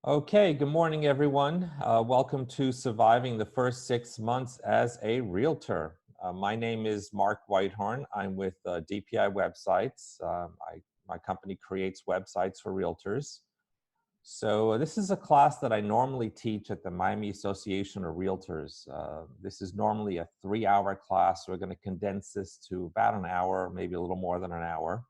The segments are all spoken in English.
Okay, good morning, everyone. Welcome to Surviving the First 6 Months as a Realtor. My name is Mark Weithorn. I'm with DPI Websites. My company creates websites for realtors. So this is a class that I normally teach at the Miami Association of Realtors. This is normally a 3-hour class. We're going to condense this to about an hour, maybe a little more than an hour.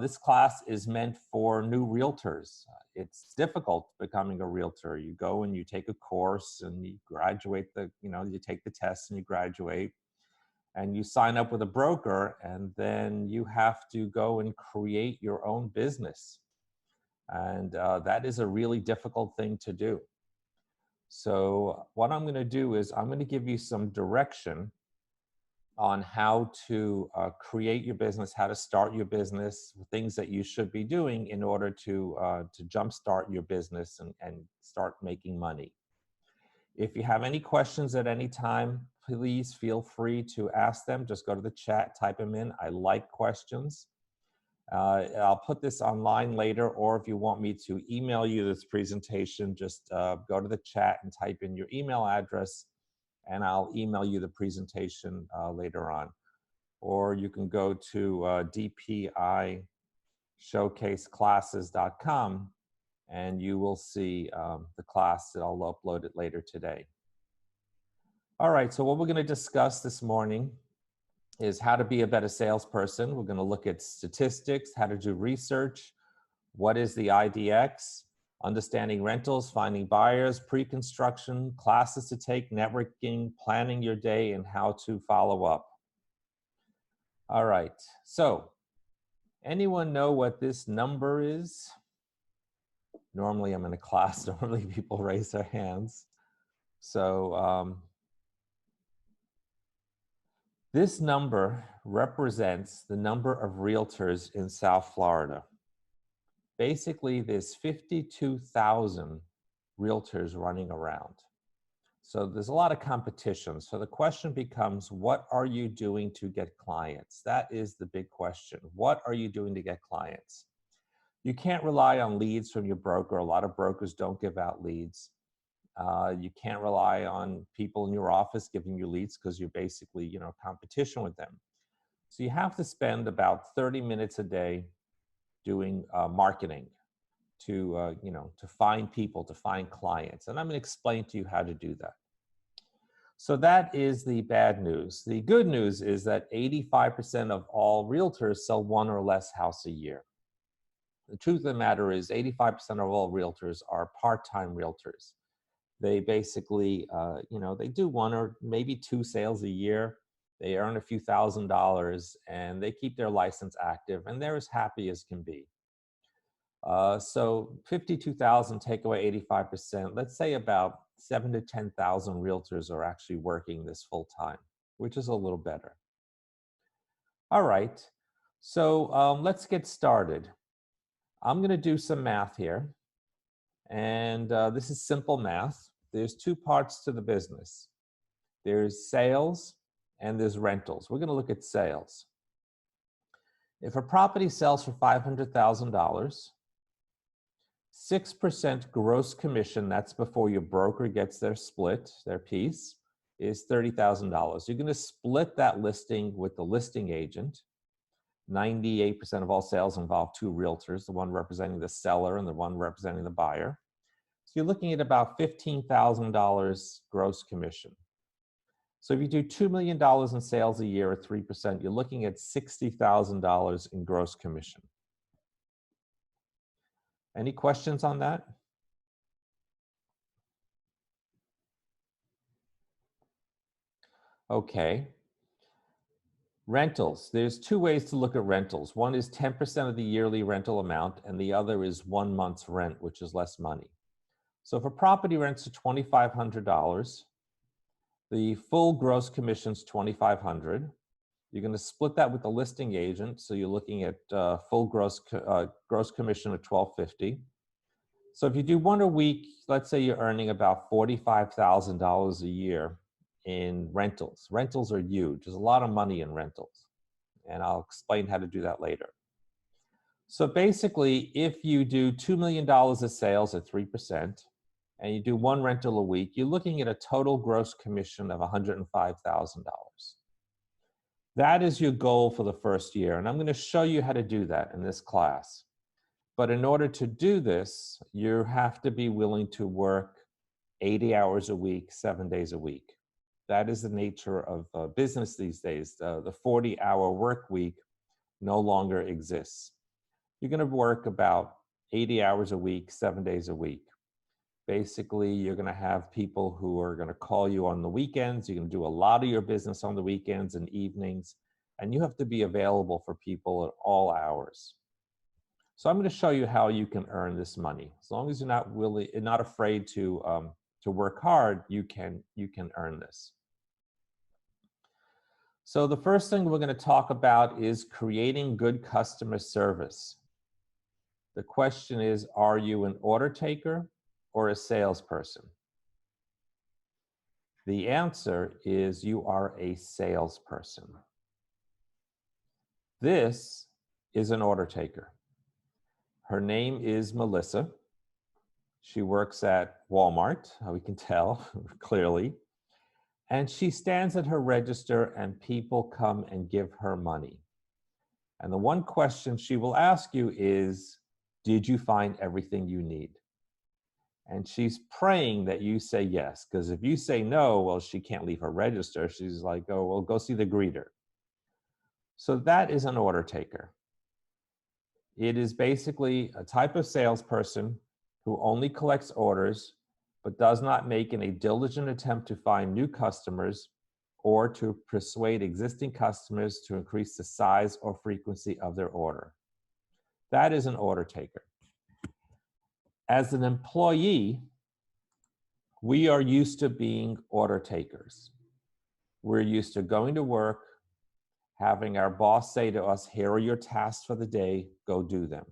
This class is meant for new realtors. It's difficult becoming a realtor. You go and you take a course and you graduate you take the test and you graduate and you sign up with a broker, and then you have to go and create your own business. And that is a really difficult thing to do. So what I'm going to do is I'm going to give you some direction on how to create your business, how to start your business, things that you should be doing in order to jumpstart your business and start making money. If you have any questions at any time, please feel free to ask them. Just go to the chat, type them in. I like questions. I'll put this online later, or if you want me to email you this presentation, just go to the chat and type in your email address, and I'll email you the presentation later on. Or you can go to dpishowcaseclasses.com and you will see the class that I'll upload it later today. All right, so what we're going to discuss this morning is how to be a better salesperson. We're going to look at statistics, how to do research, what is the IDX, understanding rentals, finding buyers, pre-construction, classes to take, networking, planning your day, and how to follow up. All right, so anyone know what this number is? Normally I'm in a class, normally people raise their hands. So this number represents the number of realtors in South Florida. Basically, there's 52,000 realtors running around. So there's a lot of competition. So the question becomes, what are you doing to get clients? That is the big question. What are you doing to get clients? You can't rely on leads from your broker. A lot of brokers don't give out leads. You can't rely on people in your office giving you leads because you're basically, competition with them. So you have to spend about 30 minutes a day doing marketing to find people, to find clients. And I'm going to explain to you how to do that. So that is the bad news. The good news is that 85% of all realtors sell one or less house a year. The truth of the matter is 85% of all realtors are part-time realtors. They basically, they do one or maybe two sales a year. They earn a few $1,000s and they keep their license active and they're as happy as can be. So 52,000 take away 85%. Let's say about 7,000 to 10,000 realtors are actually working this full time, which is a little better. All right, so let's get started. I'm going to do some math here, and this is simple math. There's two parts to the business. There's sales and there's rentals. We're going to look at sales. If a property sells for $500,000, 6% gross commission, that's before your broker gets their split, their piece, is $30,000. You're going to split that listing with the listing agent. 98% of all sales involve two realtors, the one representing the seller and the one representing the buyer. So you're looking at about $15,000 gross commission. So if you do $2 million in sales a year at 3%, you're looking at $60,000 in gross commission. Any questions on that? Okay. Rentals. There's two ways to look at rentals. One is 10% of the yearly rental amount, and the other is 1 month's rent, which is less money. So if a property rents for $2,500, the full gross commission is $2,500. You're going to split that with the listing agent, so you're looking at full gross commission of $1,250. So if you do one a week, let's say you're earning about $45,000 a year in rentals. Rentals are huge. There's a lot of money in rentals, and I'll explain how to do that later. So basically, if you do $2 million of sales at 3%, and you do one rental a week, you're looking at a total gross commission of $105,000. That is your goal for the first year, and I'm going to show you how to do that in this class. But in order to do this, you have to be willing to work 80 hours a week, 7 days a week. That is the nature of business these days. The 40-hour work week no longer exists. You're going to work about 80 hours a week, 7 days a week. Basically, you're going to have people who are going to call you on the weekends. You're going to do a lot of your business on the weekends and evenings, and you have to be available for people at all hours. So I'm going to show you how you can earn this money. As long as you're not afraid to work hard, you can earn this. So the first thing we're going to talk about is creating good customer service. The question is, are you an order taker or a salesperson? The answer is you are a salesperson. This is an order taker. Her name is Melissa. She works at Walmart, we can tell clearly. And she stands at her register and people come and give her money. And the one question she will ask you is, did you find everything you need? And she's praying that you say yes, because if you say no, well, she can't leave her register. She's like, oh, well, go see the greeter. So that is an order taker. It is basically a type of salesperson who only collects orders, but does not make any diligent attempt to find new customers or to persuade existing customers to increase the size or frequency of their order. That is an order taker. As an employee, we are used to being order takers. We're used to going to work, having our boss say to us, here are your tasks for the day, go do them.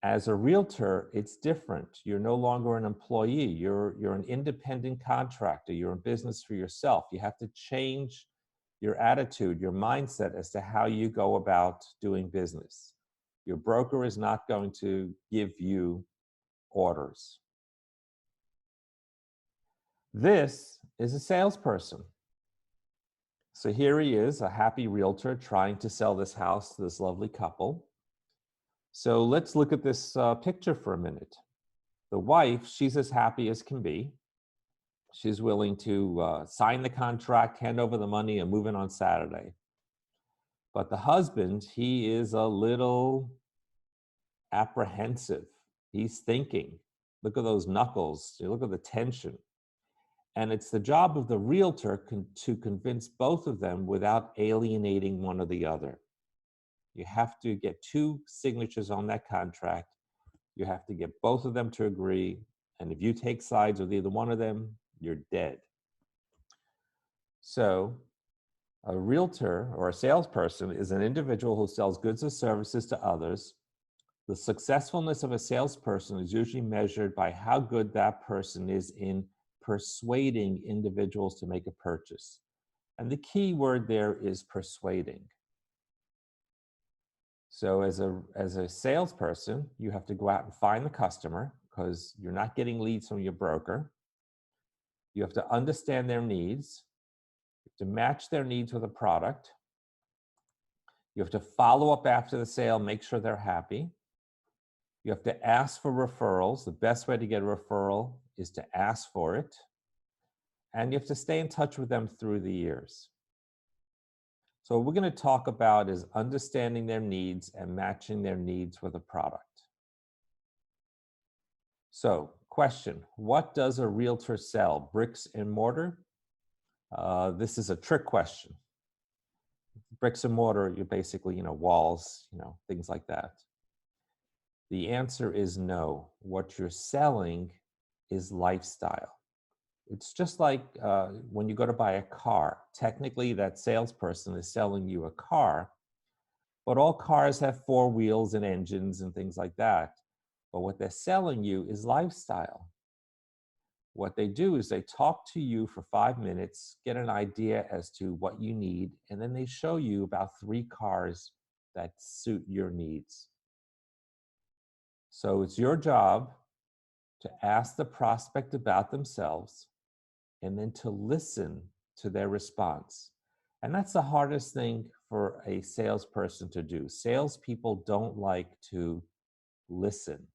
As a realtor, it's different. You're no longer an employee. You're an independent contractor. You're in business for yourself. You have to change your attitude, your mindset as to how you go about doing business. Your broker is not going to give you orders. This is a salesperson. So here he is, a happy realtor trying to sell this house to this lovely couple. So let's look at this picture for a minute. The wife, she's as happy as can be. She's willing to sign the contract, hand over the money, and move in on Saturday. But the husband, he is a little apprehensive. He's thinking. Look at those knuckles. Look at the tension. And it's the job of the realtor to convince both of them without alienating one or the other. You have to get two signatures on that contract. You have to get both of them to agree. And if you take sides with either one of them, you're dead. So a realtor or a salesperson is an individual who sells goods or services to others. The successfulness of a salesperson is usually measured by how good that person is in persuading individuals to make a purchase. And the key word there is persuading. So as a salesperson, you have to go out and find the customer because you're not getting leads from your broker. You have to understand their needs. You have to match their needs with a product. You have to follow up after the sale, make sure they're happy. You have to ask for referrals. The best way to get a referral is to ask for it. And you have to stay in touch with them through the years. So what we're going to talk about is understanding their needs and matching their needs with a product. So, question, what does a realtor sell? Bricks and mortar? This is a trick question. Bricks and mortar, you're basically, walls, things like that. The answer is no. What you're selling is lifestyle. It's just like when you go to buy a car. Technically, that salesperson is selling you a car, but all cars have four wheels and engines and things like that. But what they're selling you is lifestyle. What they do is they talk to you for 5 minutes, get an idea as to what you need, and then they show you about 3 cars that suit your needs. So it's your job to ask the prospect about themselves and then to listen to their response. And that's the hardest thing for a salesperson to do. Salespeople don't like to listen.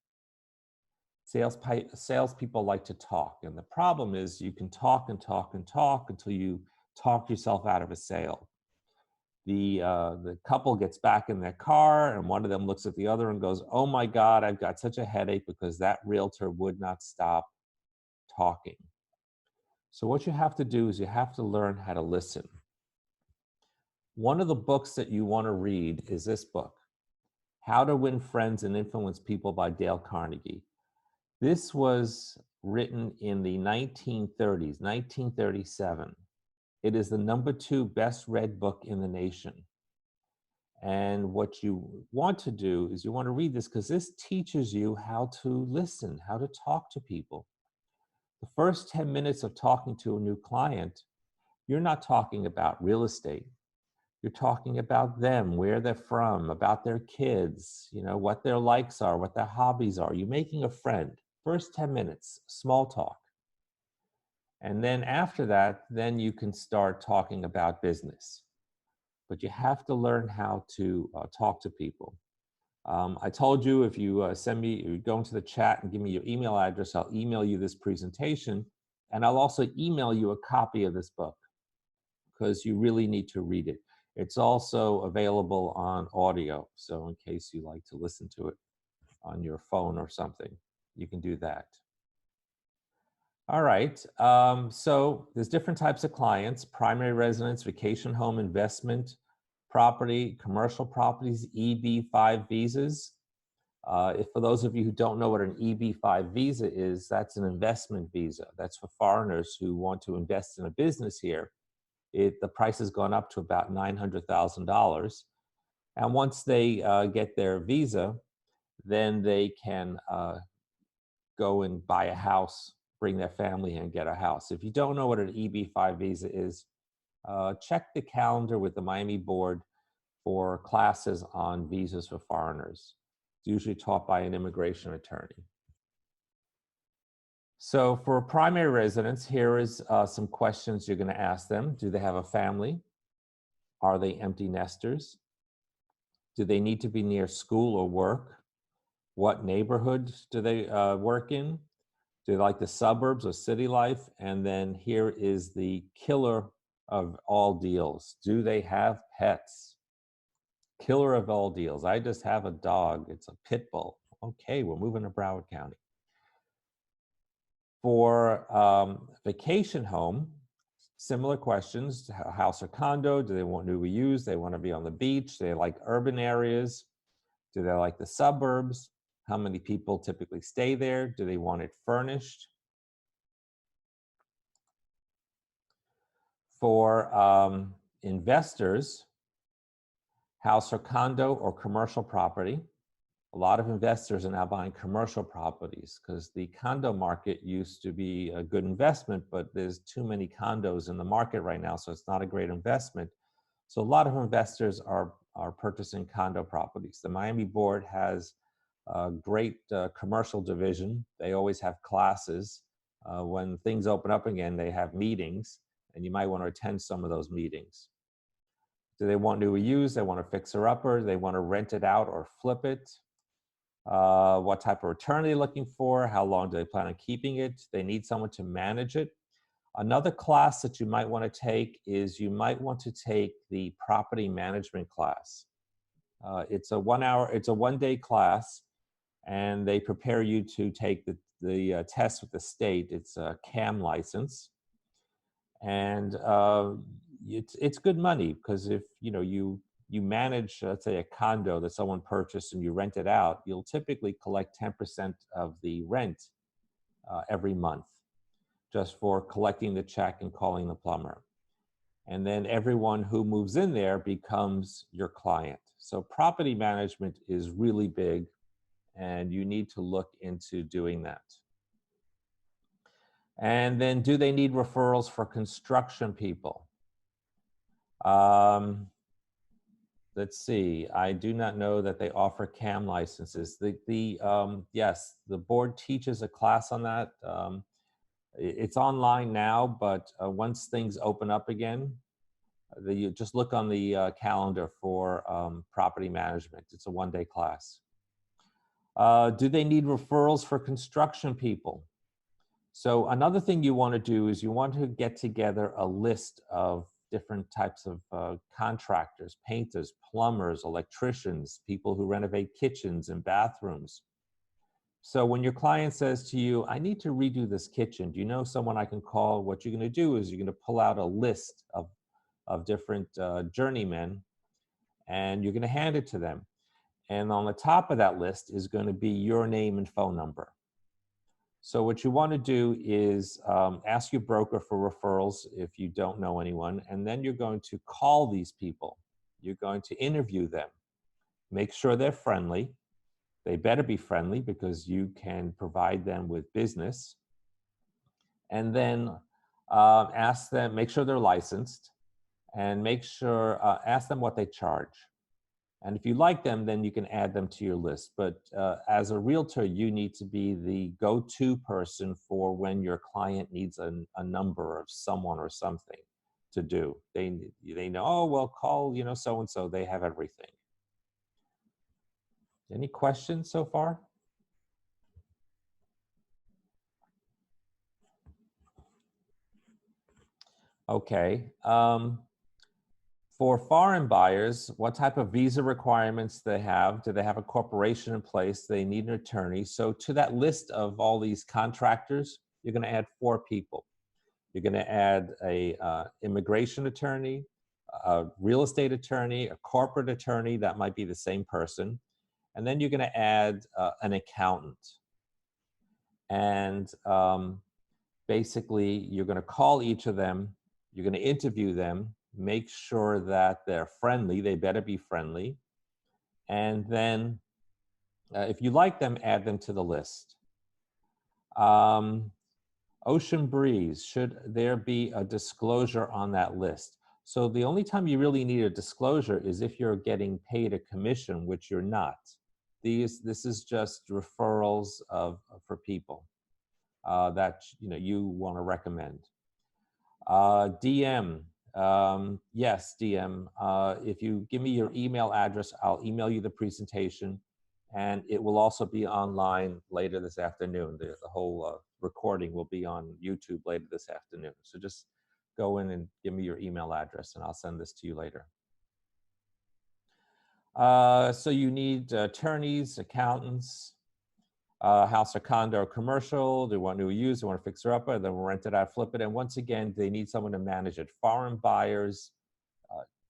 Salespeople like to talk. And the problem is you can talk and talk and talk until you talk yourself out of a sale. The couple gets back in their car and one of them looks at the other and goes, "Oh my God, I've got such a headache because that realtor would not stop talking." So what you have to do is you have to learn how to listen. One of the books that you want to read is this book, How to Win Friends and Influence People by Dale Carnegie. This was written in the 1930s, 1937. It is the #2 best read book in the nation. And what you want to do is you want to read this because this teaches you how to listen, how to talk to people. The first 10 minutes of talking to a new client, you're not talking about real estate. You're talking about them, where they're from, about their kids, what their likes are, what their hobbies are. You're making a friend. First 10 minutes, small talk. And then after that, then you can start talking about business. But you have to learn how to talk to people. I told you if you go into the chat and give me your email address, I'll email you this presentation. And I'll also email you a copy of this book because you really need to read it. It's also available on audio. So in case you like to listen to it on your phone or something, you can do that. All right, so there's different types of clients: primary residence, vacation home, investment property, commercial properties, EB-5 visas. For those of you who don't know what an EB-5 visa is, that's an investment visa. That's for foreigners who want to invest in a business here. The price has gone up to about $900,000. And once they get their visa, then they can go and buy a house, bring their family and get a house. If you don't know what an EB-5 visa is, check the calendar with the Miami board for classes on visas for foreigners. It's usually taught by an immigration attorney. So for primary residence, here is some questions you're going to ask them. Do they have a family? Are they empty nesters? Do they need to be near school or work? What neighborhood do they work in? Do they like the suburbs or city life? And then here is the killer of all deals. Do they have pets? Killer of all deals. I just have a dog. It's a pit bull. Okay, we're moving to Broward County. For vacation home, similar questions: house or condo? Do they want new or used? They want to be on the beach? Do they like urban areas? Do they like the suburbs? How many people typically stay there? Do they want it furnished? For investors, house or condo or commercial property. A lot of investors are now buying commercial properties because the condo market used to be a good investment, but there's too many condos in the market right now, so it's not a great investment. So a lot of investors are purchasing condo properties. The Miami board has a great commercial division. They always have classes. When things open up again, they have meetings, and you might want to attend some of those meetings. Do they want new or used? They want a fixer-upper? They want to rent it out or flip it? What type of return are they looking for? How long do they plan on keeping it? They need someone to manage it. Another class that you might want to take is you might want to take the property management class. It's a 1-day class, and they prepare you to take the test with the state. It's a CAM license, and it's good money because if you manage, let's say, a condo that someone purchased and you rent it out, you'll typically collect 10% of the rent every month, just for collecting the check and calling the plumber. And then everyone who moves in there becomes your client. So property management is really big, and you need to look into doing that. And then, do they need referrals for construction people? The let's see. I do not know that they offer CAM licenses. Yes, the board teaches a class on that. It's online now, but once things open up again, you just look on the calendar for property management. It's a one-day class. Do they need referrals for construction people? So another thing you want to do is you want to get together a list of different types of contractors, painters, plumbers, electricians, people who renovate kitchens and bathrooms. So when your client says to you, I need to redo this kitchen, do you know someone I can call? What you're going to do is you're going to pull out a list of different journeymen, and you're going to hand it to them. And on the top of that list is going to be your name and phone number. So what you want to do is ask your broker for referrals if you don't know anyone, and then you're going to call these people. You're going to interview them. Make sure they're friendly. They better be friendly because you can provide them with business. And then ask them, make sure they're licensed, and ask them what they charge. And if you like them, then you can add them to your list. But as a realtor, you need to be the go-to person for when your client needs a number of someone or something to do. They know, oh, well, call, so-and-so, they have everything. Any questions so far? Okay. For foreign buyers, what type of visa requirements they have? Do they have a corporation in place? They need an attorney. So to that list of all these contractors, you're going to add 4 people. You're going to add a immigration attorney, a real estate attorney, a corporate attorney. That might be the same person. And then you're going to add an accountant. And basically, you're going to call each of them. You're going to interview them. Make sure that they're friendly. They better be friendly. And then if you like them, add them to the list. Ocean breeze, should there be a disclosure on that list? So the only time you really need a disclosure is if you're getting paid a commission, which you're not. This is just referrals for people that you want to recommend. DM, yes, DM. If you give me your email address, I'll email you the presentation, and it will also be online later this afternoon. The whole recording will be on YouTube later this afternoon. So just go in and give me your email address, and I'll send this to you later. So you need attorneys, accountants, house or condo or commercial. They want to use, they want to fix her up, or they want to rent it out, flip it. And once again, they need someone to manage it. Foreign buyers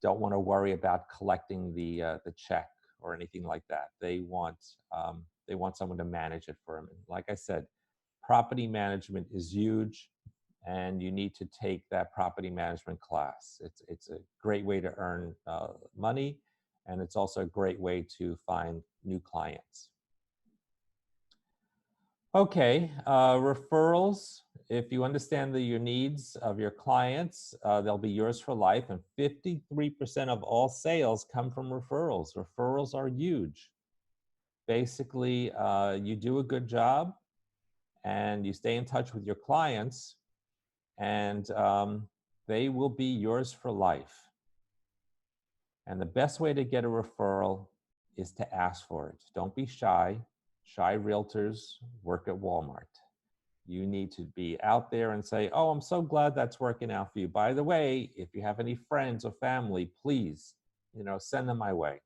don't want to worry about collecting the check or anything like that. They want someone to manage it for them. And like I said, property management is huge, and you need to take that property management class. It's a great way to earn money, and it's also a great way to find new clients. Okay, referrals. If you understand your needs of your clients, they'll be yours for life. And 53% of all sales come from referrals. Referrals are huge. Basically, you do a good job and you stay in touch with your clients, and they will be yours for life. And the best way to get a referral is to ask for it. Don't be shy. Shy realtors work at Walmart. You need to be out there and say, oh, I'm so glad that's working out for you. By the way, if you have any friends or family, please, send them my way.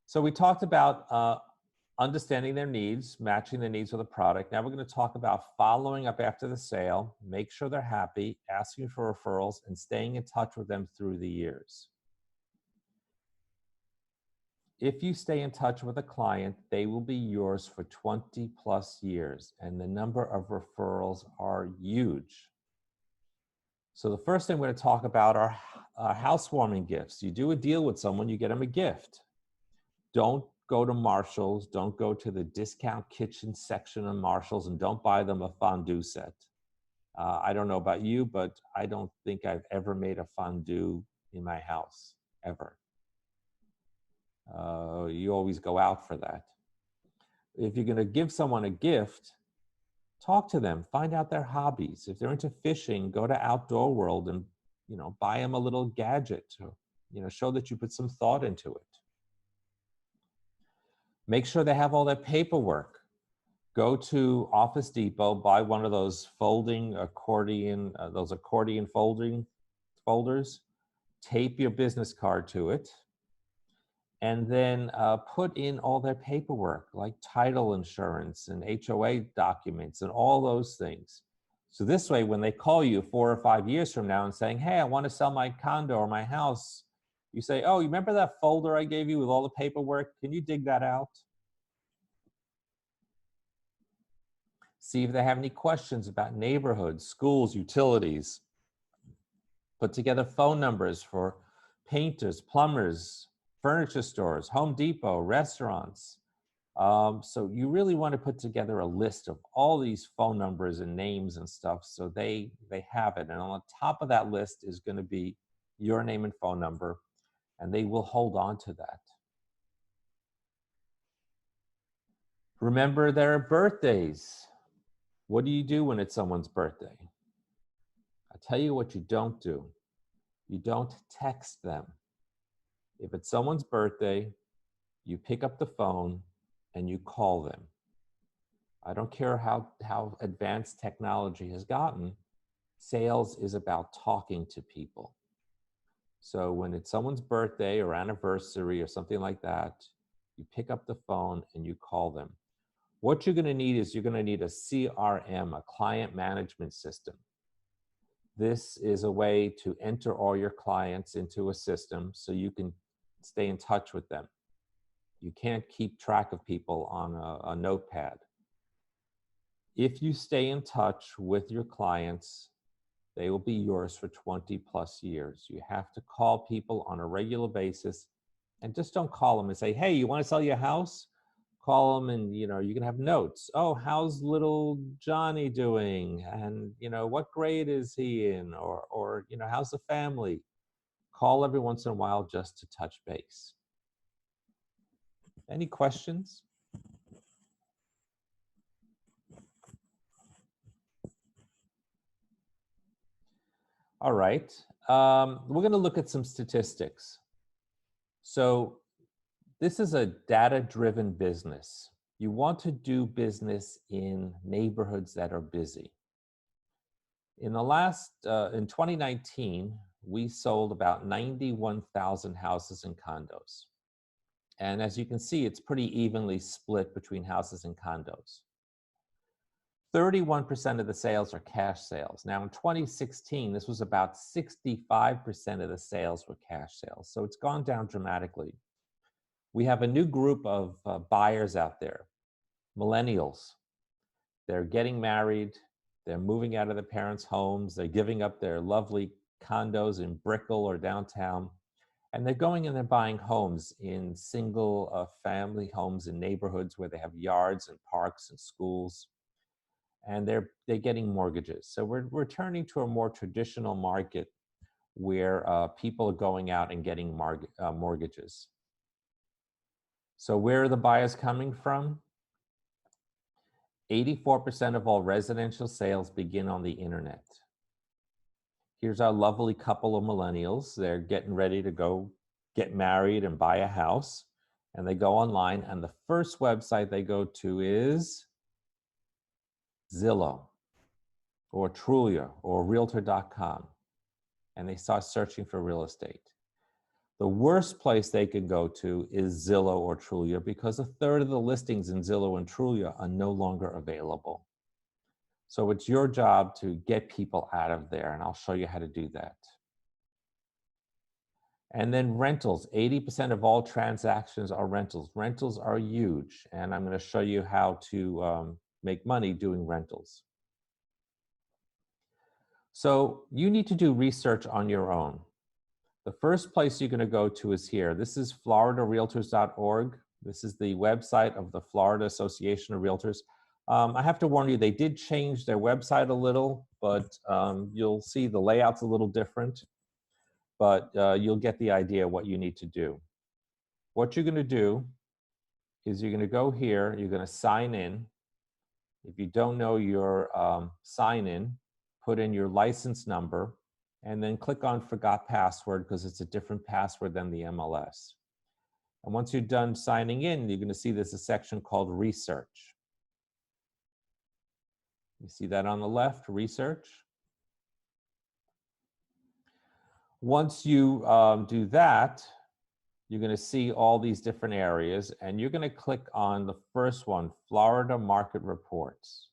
So we talked about understanding their needs, matching their needs with a product. Now we're going to talk about following up after the sale, make sure they're happy, asking for referrals, and staying in touch with them through the years. If you stay in touch with a client, they will be yours for 20 plus years, and the number of referrals are huge. So the first thing we're going to talk about are housewarming gifts. You do a deal with someone, you get them a gift. Don't go to Marshall's, don't go to the discount kitchen section of Marshall's, and don't buy them a fondue set. I don't know about you, but I don't think I've ever made a fondue in my house. ever. You always go out for that. If you're going to give someone a gift, talk to them, find out their hobbies. If they're into fishing, go to Outdoor World and, buy them a little gadget to, show that you put some thought into it. Make sure they have all their paperwork. Go to Office Depot, buy one of those folding accordion, folding folders, tape your business card to it, and then put in all their paperwork, like title insurance and HOA documents and all those things. So this way, when they call you 4 or 5 years from now and saying, hey, I want to sell my condo or my house, you say, oh, you remember that folder I gave you with all the paperwork? Can you dig that out? See if they have any questions about neighborhoods, schools, utilities. Put together phone numbers for painters, plumbers, furniture stores, Home Depot, restaurants. So you really want to put together a list of all these phone numbers and names and stuff so they have it. And on the top of that list is going to be your name and phone number, and they will hold on to that. Remember their birthdays. What do you do when it's someone's birthday? I'll tell you what you don't do. You don't text them. If it's someone's birthday, you pick up the phone and you call them. I don't care how advanced technology has gotten. Sales is about talking to people. So when it's someone's birthday or anniversary or something like that, you pick up the phone and you call them. What you're going to need is you're going to need a CRM, a client management system. This is a way to enter all your clients into a system so you can stay in touch with them. You can't keep track of people on a notepad. If you stay in touch with your clients, they will be yours for 20 plus years. You have to call people on a regular basis, and just don't call them and say, hey, you want to sell your house? Call them and, you can have notes. Oh, how's little Johnny doing? And, what grade is he in? Or how's the family? Call every once in a while just to touch base. Any questions? All right. We're going to look at some statistics. So this is a data-driven business. You want to do business in neighborhoods that are busy. In 2019, we sold about 91,000 houses and condos. And as you can see, it's pretty evenly split between houses and condos. 31% of the sales are cash sales. Now in 2016, this was about 65% of the sales were cash sales. So it's gone down dramatically. We have a new group of buyers out there, millennials. They're getting married, they're moving out of their parents' homes, they're giving up their lovely condos in Brickell or downtown, and they're going and they're buying homes in single family homes in neighborhoods where they have yards and parks and schools, and they're getting mortgages. So we're turning to a more traditional market where people are going out and getting mortgages. So where are the buyers coming from? 84% of all residential sales begin on the internet. Here's our lovely couple of millennials. They're getting ready to go get married and buy a house. And they go online, and the first website they go to is Zillow or Trulia or Realtor.com. And they start searching for real estate. The worst place they can go to is Zillow or Trulia because a third of the listings in Zillow and Trulia are no longer available. So it's your job to get people out of there, and I'll show you how to do that. And then rentals, 80% of all transactions are rentals. Rentals are huge, and I'm going to show you how to make money doing rentals. So you need to do research on your own. The first place you're going to go to is here. This is floridarealtors.org. This is the website of the Florida Association of Realtors. I have to warn you, they did change their website a little, but you'll see the layout's a little different. but you'll get the idea what you need to do. What you're going to do is you're going to go here, you're going to sign in. If you don't know your sign in, put in your license number and then click on forgot password because it's a different password than the MLS. And once you're done signing in, you're going to see there's a section called research. You see that on the left, research. Once you do that, you're going to see all these different areas, and you're going to click on the first one, Florida Market Reports.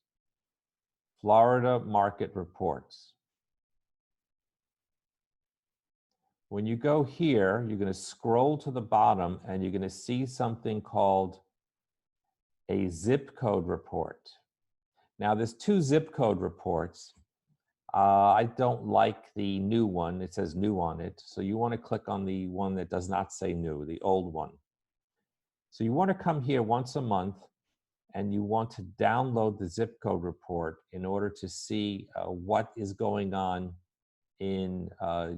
Florida Market Reports. When you go here, you're going to scroll to the bottom, and you're going to see something called a zip code report. Now, there's two zip code reports. I don't like the new one. It says new on it. So you want to click on the one that does not say new, the old one. So you want to come here once a month and you want to download the zip code report in order to see what is going on in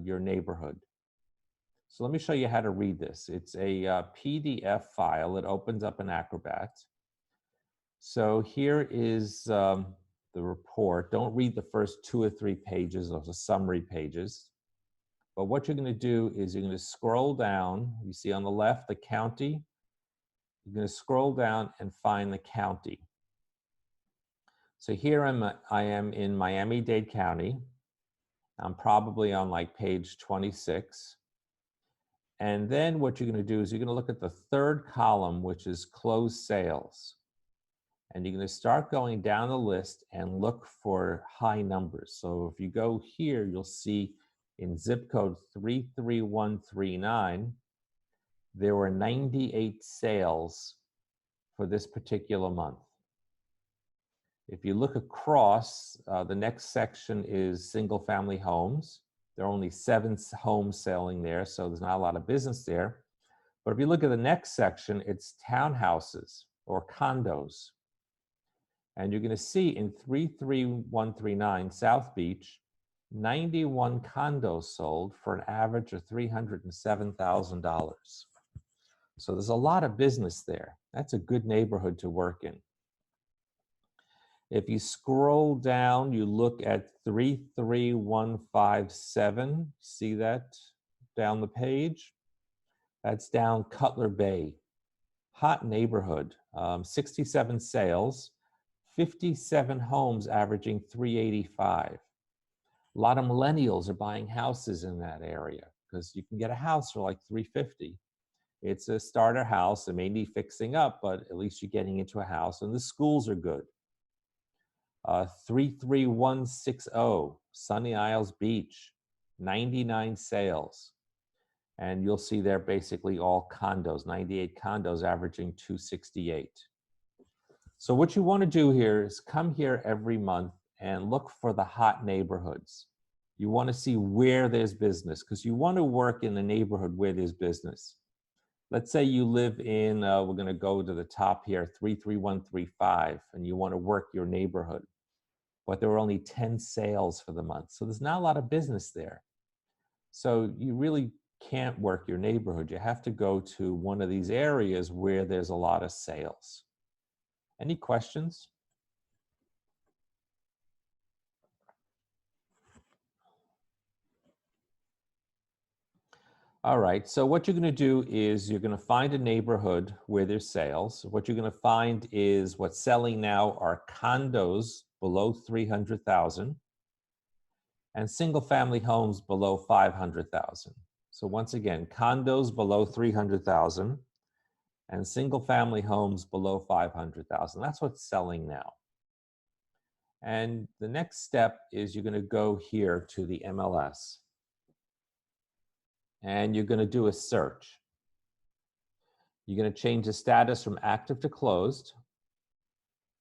your neighborhood. So let me show you how to read this. It's a PDF file. It opens up in Acrobat. So here is the report. Don't read the first 2 or 3 pages, those are summary pages. But what you're going to do is you're going to scroll down. You see on the left, the county. You're going to scroll down and find the county. So here I am in Miami-Dade County. I'm probably on like page 26. And then what you're going to do is you're going to look at the third column, which is closed sales. And you're going to start going down the list and look for high numbers. So if you go here, you'll see in zip code 33139, there were 98 sales for this particular month. If you look across, the next section is single family homes. There are only 7 homes selling there, so there's not a lot of business there. But if you look at the next section, it's townhouses or condos. And you're going to see in 33139 South Beach, 91 condos sold for an average of $307,000. So there's a lot of business there. That's a good neighborhood to work in. If you scroll down, you look at 33157. See that down the page? That's down Cutler Bay. Hot neighborhood, 67 sales. 57 homes averaging 385. A lot of millennials are buying houses in that area because you can get a house for like 350. It's a starter house. It may need fixing up, but at least you're getting into a house, and the schools are good. 33160, Sunny Isles Beach, 99 sales. And you'll see they're basically all condos, 98 condos averaging 268. So what you want to do here is come here every month and look for the hot neighborhoods. You want to see where there's business because you want to work in the neighborhood where there's business. Let's say you live in, we're going to go to the top here, 33135, and you want to work your neighborhood. But there were only 10 sales for the month. So there's not a lot of business there. So you really can't work your neighborhood. You have to go to one of these areas where there's a lot of sales. Any questions? All right, so what you're going to do is you're going to find a neighborhood where there's sales. What you're going to find is what's selling now are condos below 300,000 and single family homes below 500,000. So once again, condos below 300,000 and single family homes below 500,000. That's what's selling now. And the next step is you're going to go here to the MLS. And you're going to do a search. You're going to change the status from active to closed.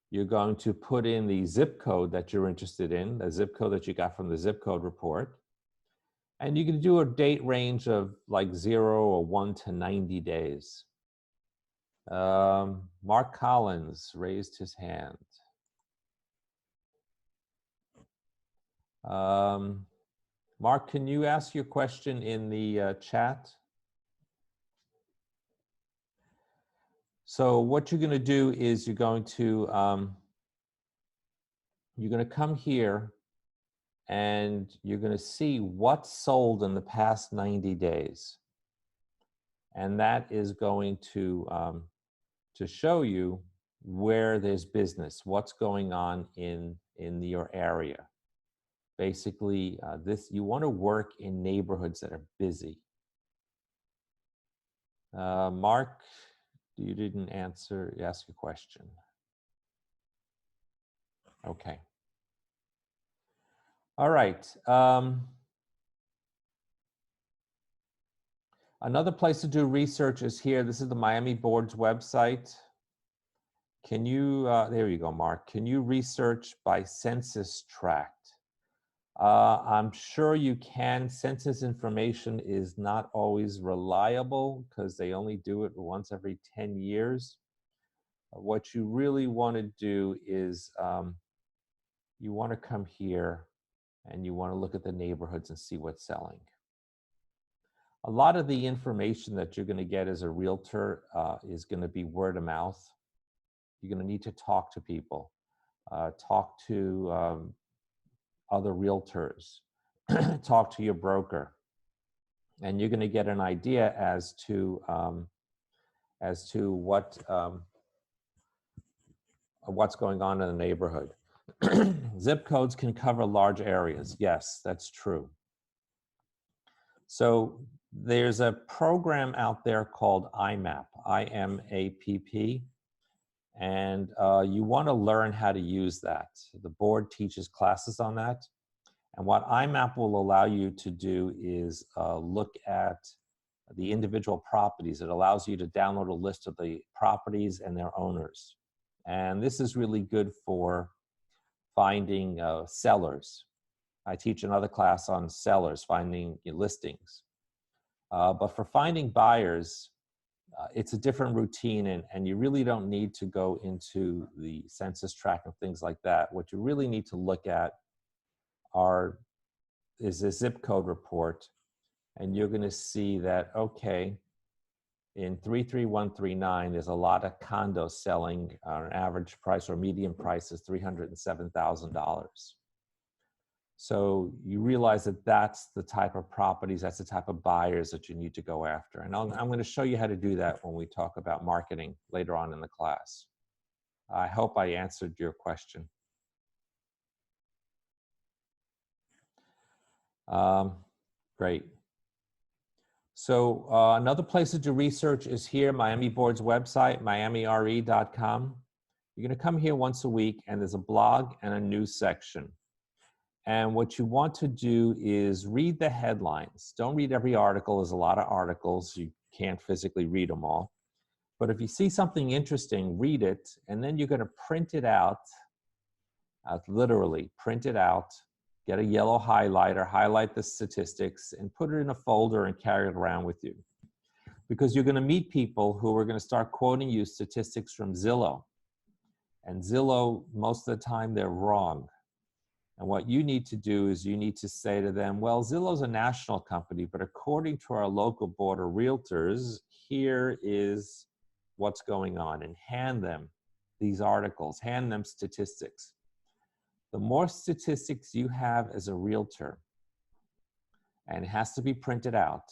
You're going to put in the zip code that you're interested in, the zip code that you got from the zip code report. And you can do a date range of like 0 or 1 to 90 days. Mark Collins raised his hand. Mark, can you ask your question in the chat? So what you're going to do is you're going to come here and you're going to see what's sold in the past 90 days. And that is going to show you where there's business, what's going on in your area. Basically, you want to work in neighborhoods that are busy. Mark, you didn't ask a question. Okay. All right. Another place to do research is here. This is the Miami Board's website. Can you, there you go, Mark. Can you research by census tract? I'm sure you can. Census information is not always reliable because they only do it once every 10 years. What you really want to do is you want to come here and you want to look at the neighborhoods and see what's selling. A lot of the information that you're going to get as a realtor is going to be word of mouth. You're going to need to talk to people, talk to other realtors, talk to your broker, and you're going to get an idea as to what's going on in the neighborhood. Zip codes can cover large areas. Yes, that's true. So there's a program out there called IMAP, I-M-A-P-P, and you want to learn how to use that. The board teaches classes on that. And what IMAP will allow you to do is look at the individual properties. It allows you to download a list of the properties and their owners. And this is really good for finding sellers. I teach another class on sellers, finding listings. But for finding buyers, it's a different routine, and you really don't need to go into the census tract and things like that. What you really need to look at is a zip code report, and you're going to see that, okay, in 33139, there's a lot of condos selling. An average price or median price is $307,000. So you realize that that's the type of properties, that's the type of buyers that you need to go after. And I'm going to show you how to do that when we talk about marketing later on in the class. I hope I answered your question. Great. So another place to do research is here, Miami Board's website, miamire.com. You're going to come here once a week, and there's a blog and a news section. And what you want to do is read the headlines. Don't read every article. There's a lot of articles. You can't physically read them all. But if you see something interesting, read it, and then you're going to print it out, literally print it out, get a yellow highlighter, highlight the statistics, and put it in a folder and carry it around with you. Because you're going to meet people who are going to start quoting you statistics from Zillow. And Zillow, most of the time, they're wrong. And what you need to do is you need to say to them, well, Zillow's a national company, but according to our local board of realtors, here is what's going on, and hand them these articles, hand them statistics. The more statistics you have as a realtor, and it has to be printed out,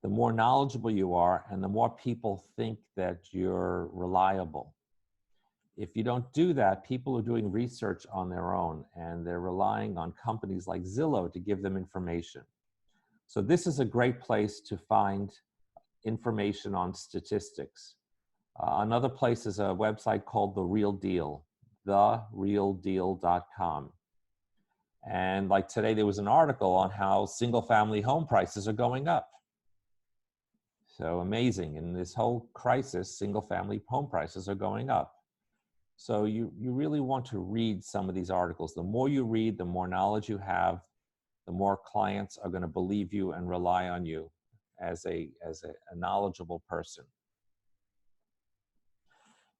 the more knowledgeable you are and the more people think that you're reliable. If you don't do that, people are doing research on their own and they're relying on companies like Zillow to give them information. So this is a great place to find information on statistics. Another place is a website called The Real Deal, therealdeal.com. And like today, there was an article on how single-family home prices are going up. So amazing. In this whole crisis, single-family home prices are going up. So you really want to read some of these articles. The more you read, the more knowledge you have, the more clients are going to believe you and rely on you as a knowledgeable person.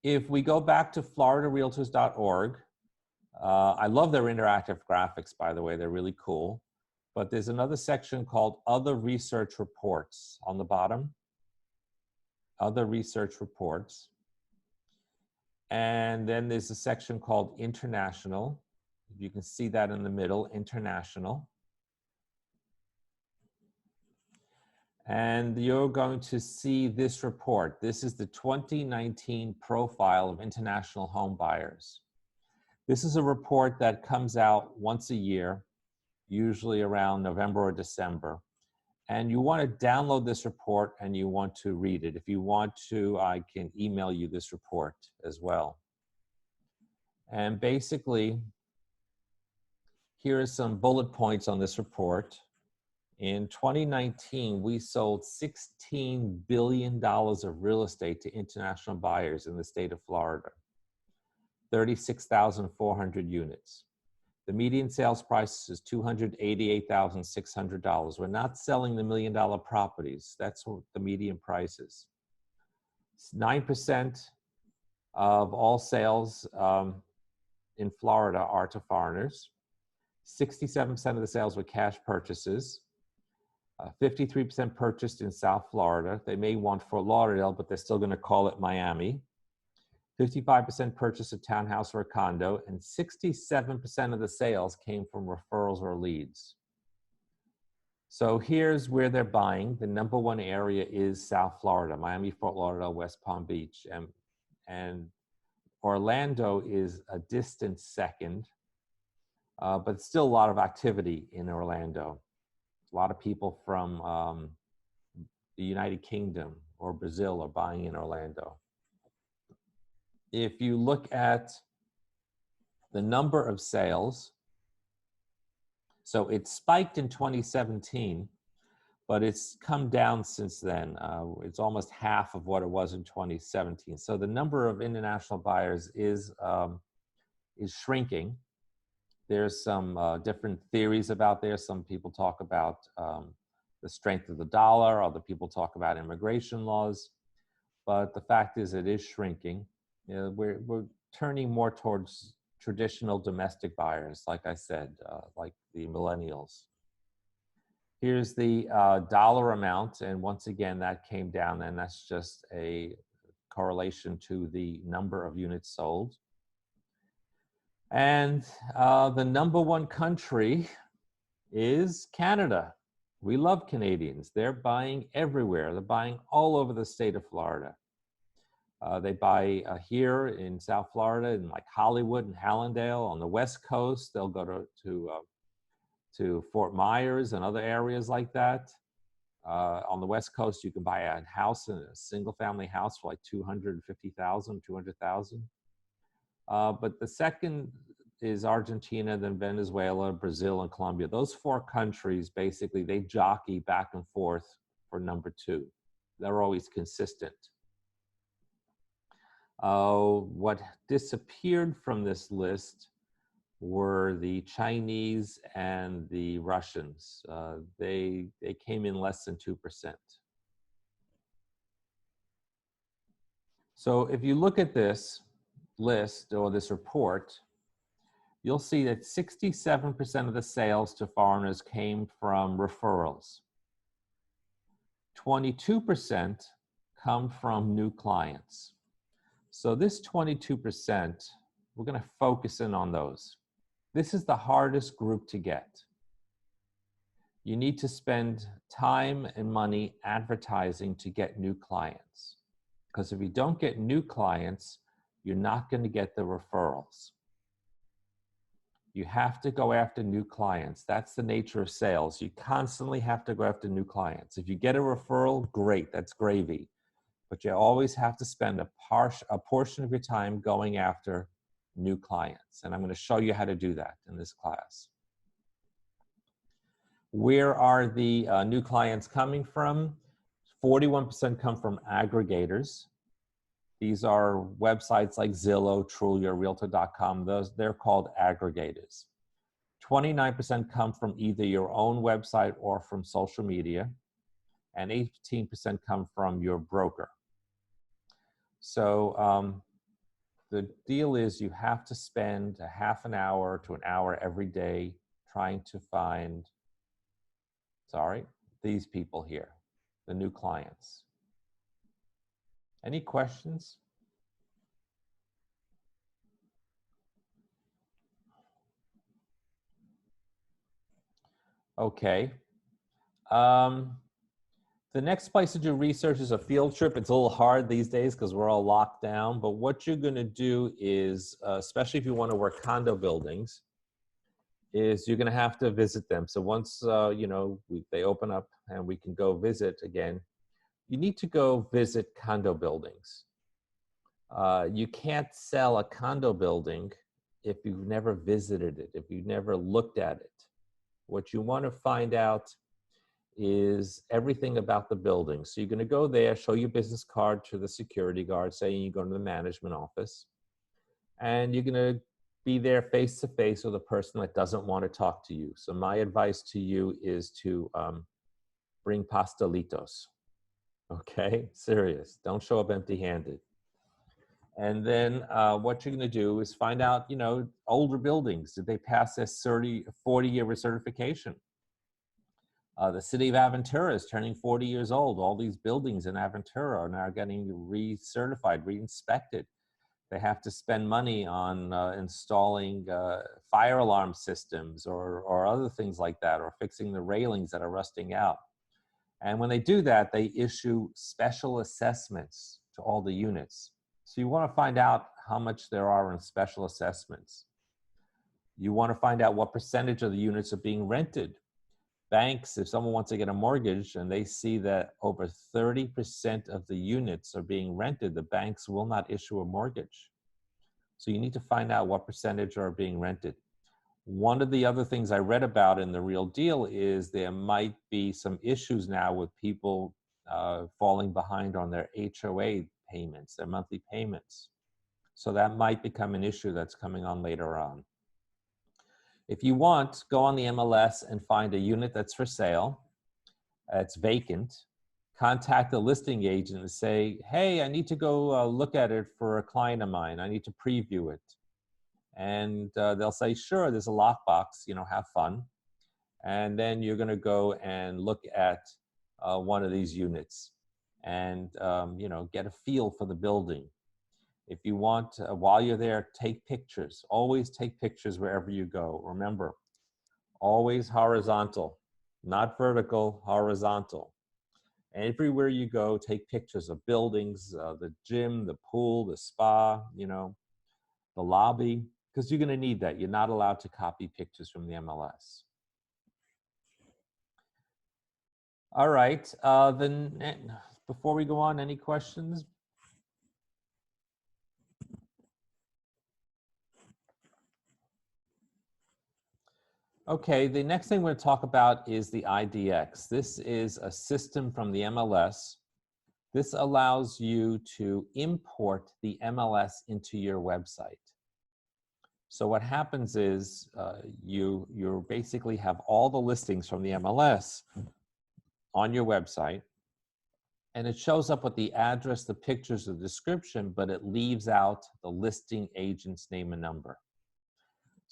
If we go back to floridarealtors.org, I love their interactive graphics, by the way. They're really cool. But there's another section called Other Research Reports on the bottom. Other Research Reports. And then there's a section called International. You can see that in the middle, International. And you're going to see this report. This is the 2019 profile of international home buyers. This is a report that comes out once a year, usually around November or December. And you want to download this report and you want to read it. If you want to, I can email you this report as well. And basically, here are some bullet points on this report. In 2019, we sold $16 billion of real estate to international buyers in the state of Florida, 36,400 units. The median sales price is $288,600. We're not selling the $1 million properties. That's what the median price is. 9% of all sales in Florida are to foreigners. 67% of the sales were cash purchases. 53% purchased in South Florida. They may want Fort Lauderdale, but they're still going to call it Miami. 55% purchased a townhouse or a condo, and 67% of the sales came from referrals or leads. So here's where they're buying. The number one area is South Florida, Miami, Fort Lauderdale, West Palm Beach, and Orlando is a distant second, but still a lot of activity in Orlando. A lot of people from the United Kingdom or Brazil are buying in Orlando. If you look at the number of sales, so it spiked in 2017, but it's come down since then. It's almost half of what it was in 2017. So the number of international buyers is shrinking. There's some different theories about there. Some people talk about the strength of the dollar. Other people talk about immigration laws. But the fact is it is shrinking. You know, we're turning more towards traditional domestic buyers, like I said, like the millennials. Here's the dollar amount. And once again, that came down, and that's just a correlation to the number of units sold. And the number one country is Canada. We love Canadians. They're buying everywhere. They're buying all over the state of Florida. They buy here in South Florida, in like Hollywood and Hallandale. On the West Coast, they'll go to Fort Myers and other areas like that. On the West Coast, you can buy a house, a single-family house for like $250,000, $200,000. But the second is Argentina, then Venezuela, Brazil, and Colombia. Those four countries, basically, they jockey back and forth for number two. They're always consistent. What disappeared from this list were the Chinese and the Russians. They came in less than 2%. So if you look at this list or this report, you'll see that 67% of the sales to foreigners came from referrals. 22% come from new clients. So this 22%, we're going to focus in on those. This is the hardest group to get. You need to spend time and money advertising to get new clients. Because if you don't get new clients, you're not going to get the referrals. You have to go after new clients. That's the nature of sales. You constantly have to go after new clients. If you get a referral, great, that's gravy. But you always have to spend a portion of your time going after new clients. And I'm going to show you how to do that in this class. Where are the new clients coming from? 41% come from aggregators. These are websites like Zillow, Trulia, Realtor.com. They're called aggregators. 29% come from either your own website or from social media. And 18% come from your broker. So the deal is you have to spend a half an hour to an hour every day trying to find Sorry, these people here, the new clients. Any questions? Okay. The next place to do research is a field trip. It's a little hard these days because we're all locked down. But what you're going to do is, especially if you want to work condo buildings, is you're going to have to visit them. So once they open up and we can go visit again, you need to go visit condo buildings. You can't sell a condo building if you've never visited it, if you've never looked at it. What you want to find out is everything about the building. So you're going to go there, show your business card to the security guard, saying you go to the management office, and you're going to be there face to face with a person that doesn't want to talk to you. So my advice to you is to bring pastelitos. Okay, serious. Don't show up empty-handed. And then what you're going to do is find out, older buildings. Did they pass this 40-year recertification? The city of Aventura is turning 40 years old. All these buildings in Aventura are now getting recertified, re-inspected. They have to spend money on installing fire alarm systems or other things like that, or fixing the railings that are rusting out. And when they do that, they issue special assessments to all the units. So you want to find out how much there are in special assessments. You want to find out what percentage of the units are being rented. Banks, if someone wants to get a mortgage and they see that over 30% of the units are being rented, the banks will not issue a mortgage. So you need to find out what percentage are being rented. One of the other things I read about in The Real Deal is there might be some issues now with people falling behind on their HOA payments, their monthly payments. So that might become an issue that's coming on later on. If you want, go on the MLS and find a unit that's for sale, it's vacant. Contact the listing agent and say, hey, I need to go look at it for a client of mine. I need to preview it. And they'll say, sure, there's a lockbox, have fun. And then you're going to go and look at one of these units and, get a feel for the building. If you want, while you're there, take pictures. Always take pictures wherever you go. Remember, always horizontal, not vertical, horizontal. Everywhere you go, take pictures of buildings, the gym, the pool, the spa, the lobby, because you're going to need that. You're not allowed to copy pictures from the MLS. All right. Then before we go on, any questions? Okay, the next thing we're going to talk about is the IDX. This is a system from the MLS. This allows you to import the MLS into your website. So what happens is you basically have all the listings from the MLS on your website, and it shows up with the address, the pictures, the description, but it leaves out the listing agent's name and number.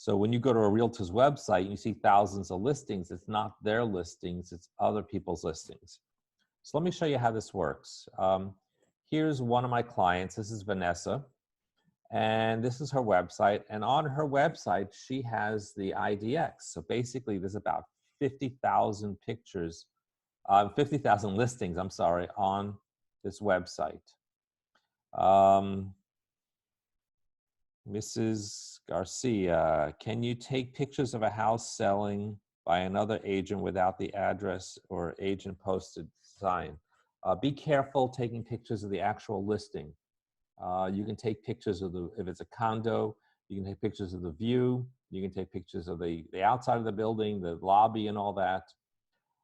So when you go to a realtor's website and you see thousands of listings, it's not their listings, it's other people's listings. So let me show you how this works. Here's one of my clients. This is Vanessa. And this is her website. And on her website, she has the IDX. So basically, there's about 50,000 pictures, 50,000 listings, I'm sorry, on this website. Mrs. Garcia, can you take pictures of a house selling by another agent without the address or agent posted sign? Be careful taking pictures of the actual listing. You can take pictures of if it's a condo, you can take pictures of the view, you can take pictures of the outside of the building, the lobby and all that,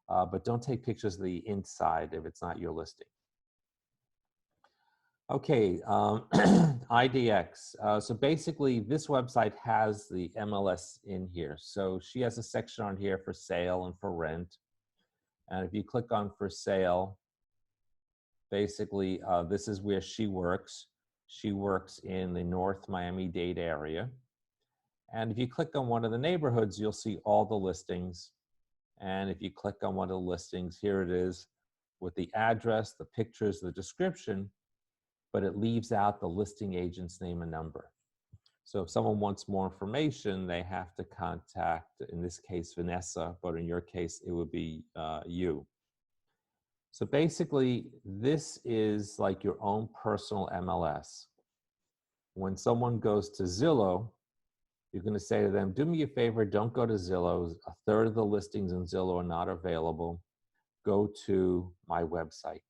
but don't take pictures of the inside if it's not your listing. Okay, IDX. So basically this website has the MLS in here. So she has a section on here for sale and for rent. And if you click on for sale, basically this is where she works. She works in the North Miami-Dade area. And if you click on one of the neighborhoods, you'll see all the listings. And if you click on one of the listings, here it is with the address, the pictures, the description, but it leaves out the listing agent's name and number. So if someone wants more information, they have to contact, in this case, Vanessa, but in your case, it would be you. So basically, this is like your own personal MLS. When someone goes to Zillow, you're going to say to them, do me a favor, don't go to Zillow. A third of the listings in Zillow are not available. Go to my website,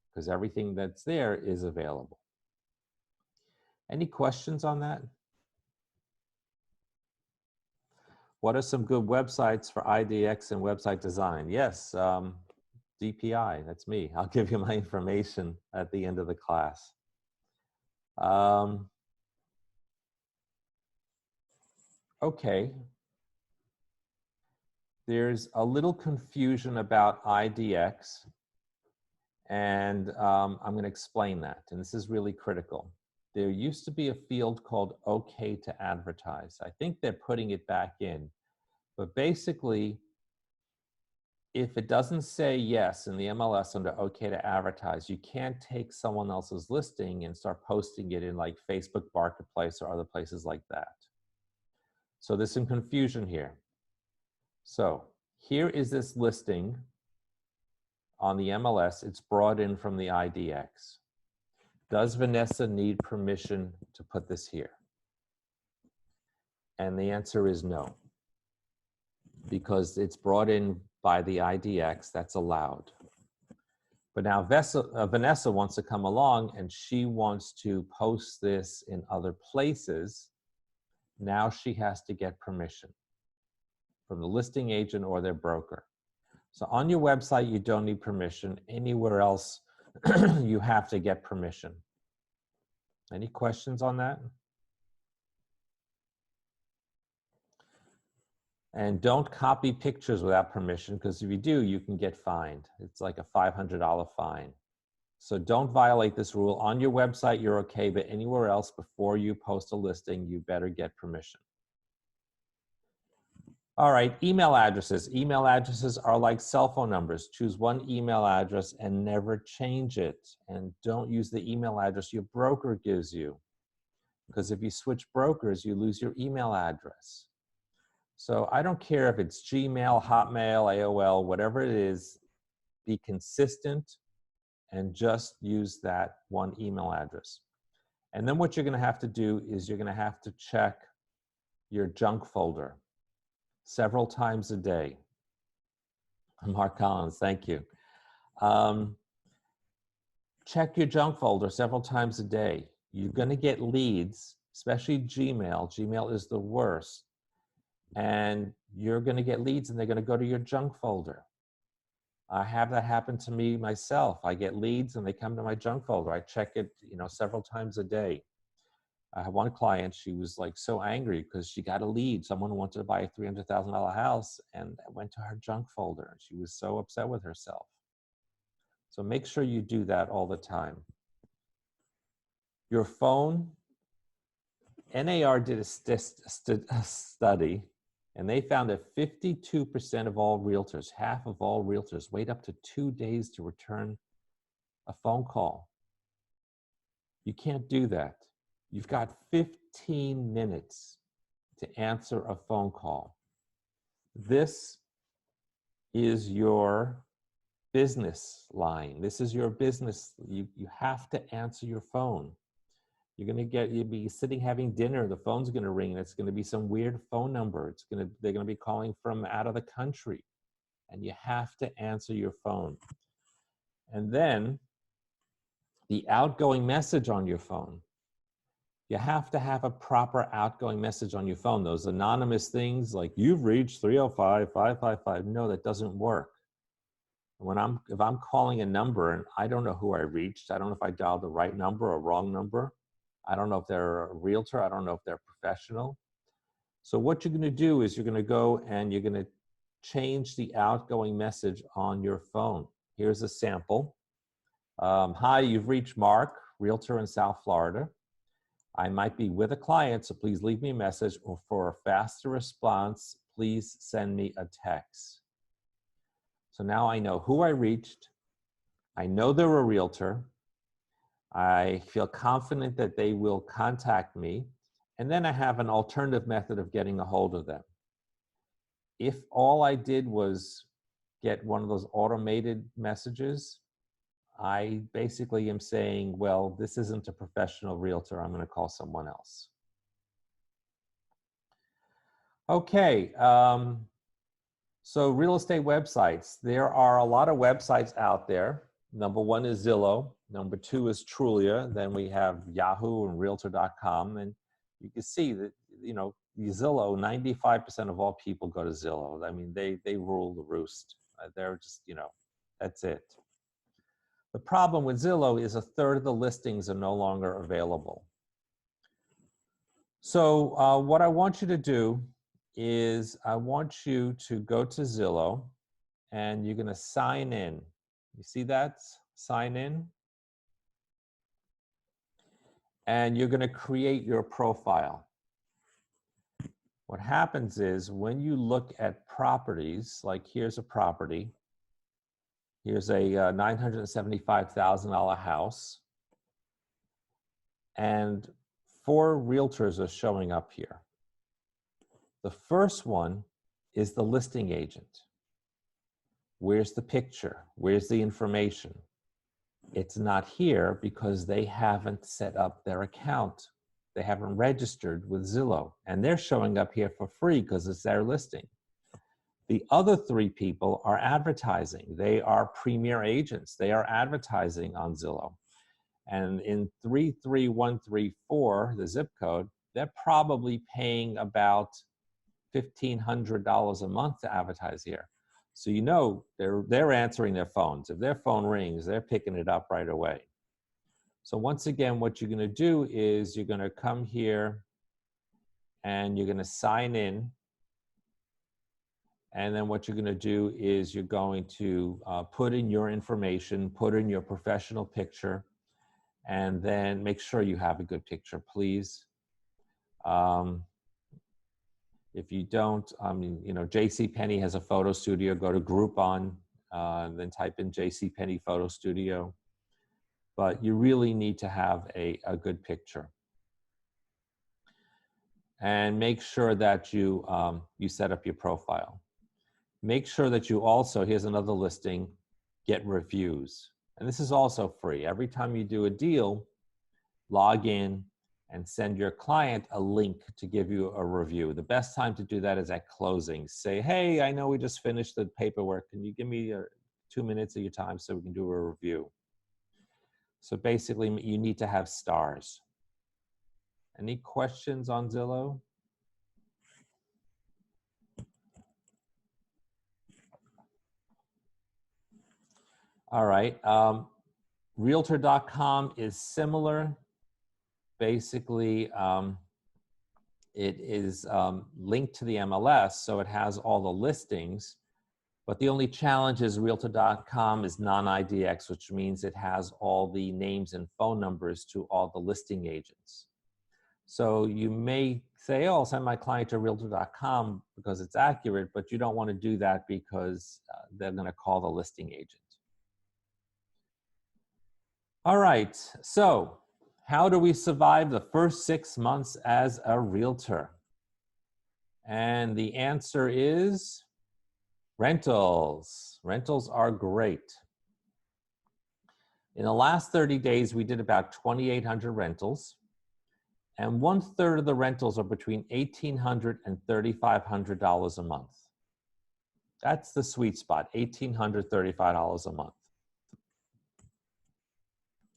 because everything that's there is available. Any questions on that? What are some good websites for IDX and website design? Yes, DPI, that's me. I'll give you my information at the end of the class. Okay. There's a little confusion about IDX, and I'm going to explain that, and this is really critical. There used to be a field called OK to advertise. I think they're putting it back in, but basically, if it doesn't say yes in the MLS under OK to advertise, you can't take someone else's listing and start posting it in like Facebook Marketplace or other places like that. So there's some confusion here. So here is this listing on the MLS. It's brought in from the IDX. Does Vanessa need permission to put this here? And the answer is no, because it's brought in by the IDX. That's allowed. But now Vanessa wants to come along and she wants to post this in other places. Now she has to get permission from the listing agent or their broker. So on your website, you don't need permission. Anywhere else, you have to get permission. Any questions on that? And don't copy pictures without permission, because if you do, you can get fined. It's like a $500 fine. So don't violate this rule. On your website, you're okay, but anywhere else, before you post a listing, you better get permission. All right, email addresses. Email addresses are like cell phone numbers. Choose one email address and never change it. And don't use the email address your broker gives you, because if you switch brokers, you lose your email address. So I don't care if it's Gmail, Hotmail, AOL, whatever it is, be consistent and just use that one email address. And then what you're going to have to do is you're going to have to check your junk folder several times a day. Mark Collins, thank you. Check your junk folder several times a day. You're going to get leads, especially Gmail. Gmail is the worst. And you're going to get leads and they're going to go to your junk folder. I have that happen to me myself. I get leads and they come to my junk folder. I check it, several times a day. I have one client, she was like so angry because she got a lead. Someone wanted to buy a $300,000 house and went to her junk folder. She was so upset with herself. So make sure you do that all the time. Your phone, NAR did a study, and they found that 52% of all realtors, half of all realtors, wait up to 2 days to return a phone call. You can't do that. You've got 15 minutes to answer a phone call. This is your business line. This is your business. You have to answer your phone. You'll be sitting having dinner, the phone's gonna ring, and it's gonna be some weird phone number. They're gonna be calling from out of the country, and you have to answer your phone. And then the outgoing message on your phone. You have to have a proper outgoing message on your phone. Those anonymous things like, you've reached 305-555, no, that doesn't work. If I'm calling a number and I don't know who I reached, I don't know if I dialed the right number or wrong number, I don't know if they're a realtor, I don't know if they're professional. So what you're gonna do is you're gonna go and you're gonna change the outgoing message on your phone. Here's a sample. Hi, you've reached Mark, realtor in South Florida. I might be with a client, so please leave me a message, or for a faster response, please send me a text. So now I know who I reached. I know they're a realtor. I feel confident that they will contact me. And then I have an alternative method of getting a hold of them. If all I did was get one of those automated messages, I basically am saying, well, this isn't a professional realtor. I'm going to call someone else. Okay. So real estate websites. There are a lot of websites out there. Number one is Zillow. Number two is Trulia. Then we have Yahoo and Realtor.com. And you can see that, you know, Zillow, 95% of all people go to Zillow. I mean, they rule the roost. They're just, you know, that's it. The problem with Zillow is a third of the listings are no longer available. So what I want you to do is I want you to go to Zillow and you're going to sign in. You see that? Sign in. And you're going to create your profile. What happens is when you look at properties, like here's a property. Here's a $975,000 house. And 4 realtors are showing up here. The first one is the listing agent. Where's the picture? Where's the information? It's not here because they haven't set up their account. They haven't registered with Zillow, and they're showing up here for free because it's their listing. The other 3 people are advertising. They are premier agents. They are advertising on Zillow. And in 33134, the zip code, they're probably paying about $1,500 a month to advertise here. So you know they're answering their phones. If their phone rings, they're picking it up right away. So once again, what you're going to do is you're going to come here and you're going to sign in. And then what you're going to do is you're going to put in your information, put in your professional picture, and then make sure you have a good picture, please. If you don't, you know, JCPenney has a photo studio. Go to Groupon, then type in JCPenney Photo Studio. But you really need to have a good picture. And make sure that you, you set up your profile. Make sure that you also, here's another listing, get reviews. And this is also free. Every time you do a deal, log in and send your client a link to give you a review. The best time to do that is at closing. Say, hey, I know we just finished the paperwork. Can you give me 2 minutes of your time so we can do a review? So basically, you need to have stars. Any questions on Zillow? All right. Realtor.com is similar. Basically, it is linked to the MLS, so it has all the listings. But the only challenge is Realtor.com is non-IDX, which means it has all the names and phone numbers to all the listing agents. So you may say, oh, I'll send my client to Realtor.com because it's accurate, but you don't want to do that because they're going to call the listing agent. All right, so how do we survive the first 6 months as a realtor? And the answer is rentals. Rentals are great. In the last 30 days, we did about 2,800 rentals. And 1/3 of the rentals are between $1,800 and $3,500 a month. That's the sweet spot, $1,800, $35 a month.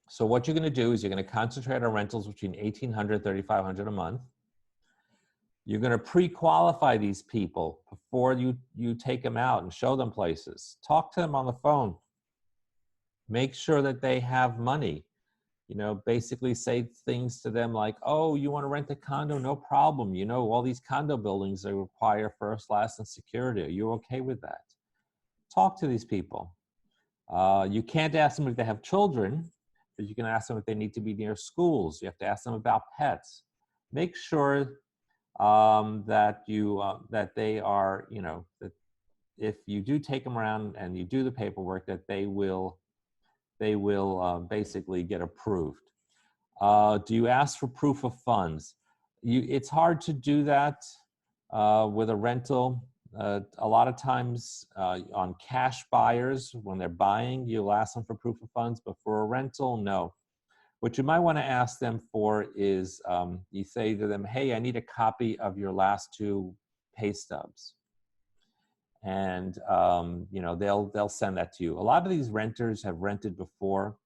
So what you're going to do is you're going to concentrate on rentals between $1,800, $3,500 a month. You're going to pre-qualify these people before you take them out and show them places. Talk to them on the phone. Make sure that they have money. You know, basically say things to them like, oh, you want to rent a condo? No problem. You know, all these condo buildings, they require first, last, and security. Are you okay with that? Talk to these people. You can't ask them if they have children, but you can ask them if they need to be near schools. You have to ask them about pets. Make sure that they are, you know, that if you do take them around and you do the paperwork, that they will basically get approved. Do you ask for proof of funds? It's hard to do that with a rental. A lot of times on cash buyers, when they're buying, you'll ask them for proof of funds, but for a rental, no. What you might want to ask them for is, you say to them, hey, I need a copy of your last 2 pay stubs. And you know, they'll send that to you. A lot of these renters have rented before,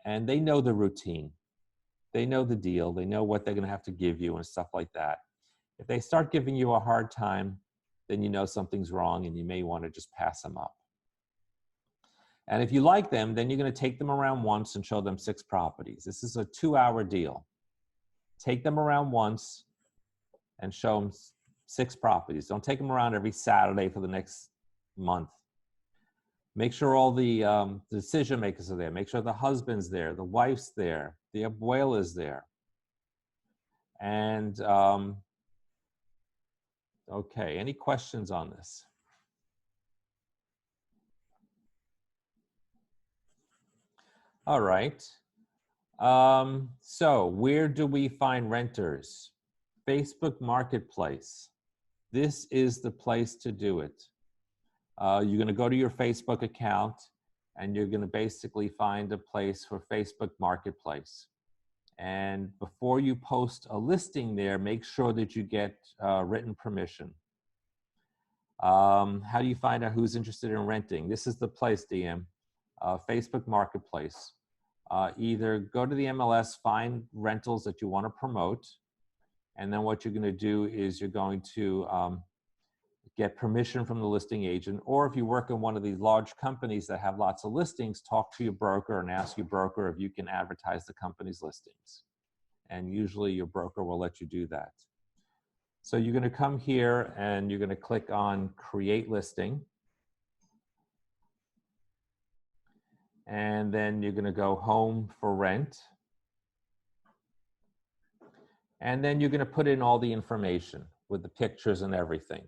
and they know the routine. They know the deal. They know what they're going to have to give you and stuff like that. If they start giving you a hard time, then you know something's wrong and you may want to just pass them up. And if you like them, then you're going to take them around once and show them 6 properties. This is a 2-hour deal. Take them around once and show them 6 properties. Don't take them around every Saturday for the next month. Make sure all the decision makers are there. Make sure the husband's there, the wife's there, the abuela's there. And okay, any questions on this? All right. So where do we find renters? Facebook Marketplace. This is the place to do it. You're going to go to your Facebook account and you're going to basically find a place for Facebook Marketplace. And before you post a listing there, make sure that you get written permission. How do you find out who's interested in renting? This is the place, DM, Facebook Marketplace. Either go to the MLS, find rentals that you want to promote, and then what you're going to do is you're going to get permission from the listing agent, or if you work in one of these large companies that have lots of listings, talk to your broker and ask your broker if you can advertise the company's listings. And usually your broker will let you do that. So you're going to come here and you're going to click on Create Listing. And then you're going to go Home for Rent. And then you're going to put in all the information with the pictures and everything.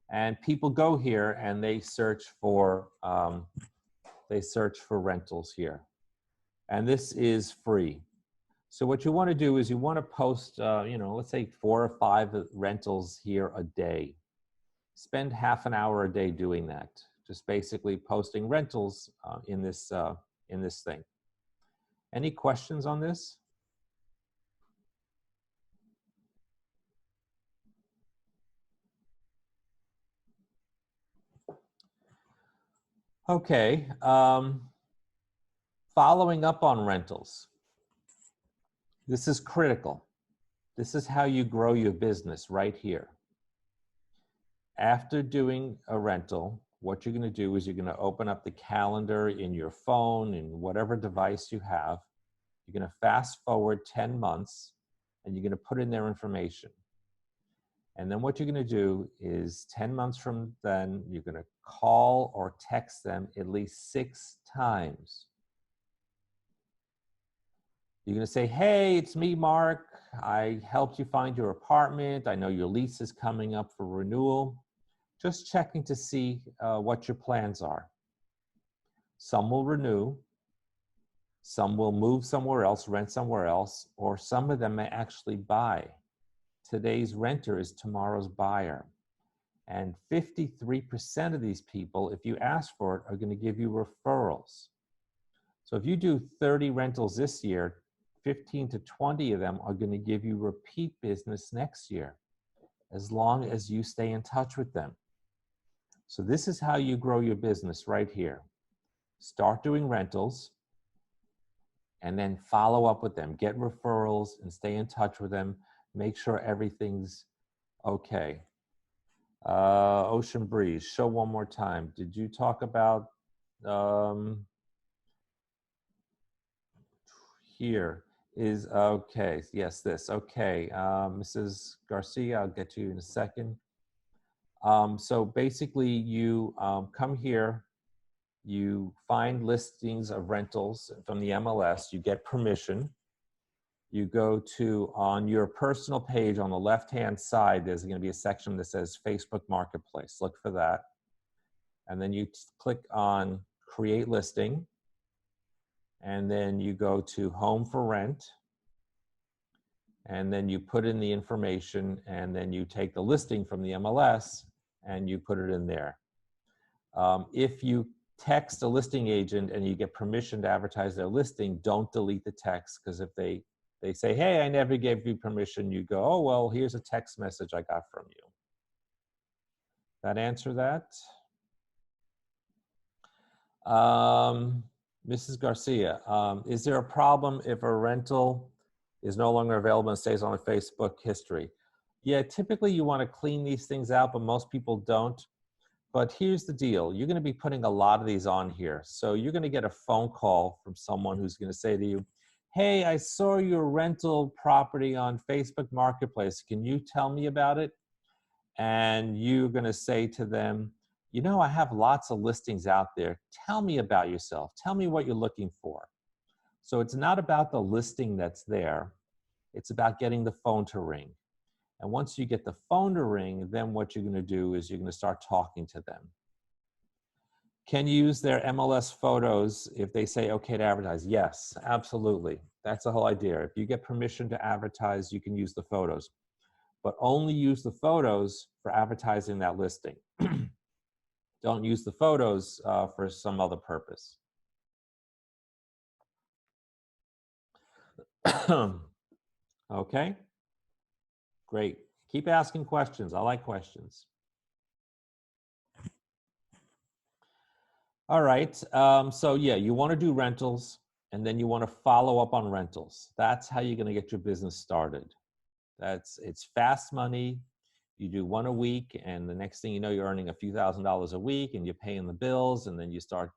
And people go here and they search for rentals here. And this is free. So what you want to do is you want to post, you know, let's say 4 or 5 rentals here a day. Spend half an hour a day doing that. Just basically posting rentals in this thing. Any questions on this? Okay. Following up on rentals. This is critical. This is how you grow your business right here. After doing a rental, what you're going to do is you're going to open up the calendar in your phone, in whatever device you have. You're going to fast forward 10 months and you're going to put in their information. And then what you're going to do is 10 months from then, you're going to call or text them at least 6 times. You're going to say, hey, it's me, Mark. I helped you find your apartment. I know your lease is coming up for renewal. Just checking to see what your plans are. Some will renew. Some will move somewhere else, rent somewhere else, or some of them may actually buy. Today's renter is tomorrow's buyer. And 53% of these people, if you ask for it, are going to give you referrals. So if you do 30 rentals this year, 15 to 20 of them are going to give you repeat business next year, as long as you stay in touch with them. So this is how you grow your business right here. Start doing rentals and then follow up with them. Get referrals and stay in touch with them. Make sure everything's okay. Ocean Breeze, show one more time. Did you talk about here is okay? Yes, this. Okay, Mrs. Garcia, I'll get to you in a second. So basically you come here, you find listings of rentals from the MLS, you get permission, you go to, on your personal page on the left-hand side, there's going to be a section that says Facebook Marketplace. Look for that. And then you click on Create Listing. And then you go to Home for Rent. And then you put in the information, and then you take the listing from the MLS and you put it in there. If you text a listing agent and you get permission to advertise their listing, don't delete the text, because if they say, hey, I never gave you permission, you go, oh, well, here's a text message I got from you. That answer that? Mrs. Garcia, is there a problem if a rental is no longer available and stays on a Facebook history? Yeah, typically you want to clean these things out, but most people don't. But here's the deal. You're going to be putting a lot of these on here. So you're going to get a phone call from someone who's going to say to you, hey, I saw your rental property on Facebook Marketplace. Can you tell me about it? And you're going to say to them, you know, I have lots of listings out there. Tell me about yourself. Tell me what you're looking for. So it's not about the listing that's there. It's about getting the phone to ring. And once you get the phone to ring, then what you're going to do is you're going to start talking to them. Can you use their MLS photos if they say okay to advertise? Yes, absolutely. That's the whole idea. If you get permission to advertise, you can use the photos, but only use the photos for advertising that listing. Don't use the photos for some other purpose. Okay, great. Keep asking questions. I like questions. All right, so yeah, you want to do rentals, and then you want to follow up on rentals. That's how you're going to get your business started. It's fast money. You do one a week, and the next thing you know, you're earning a few $1,000s a week, and you're paying the bills, and then you start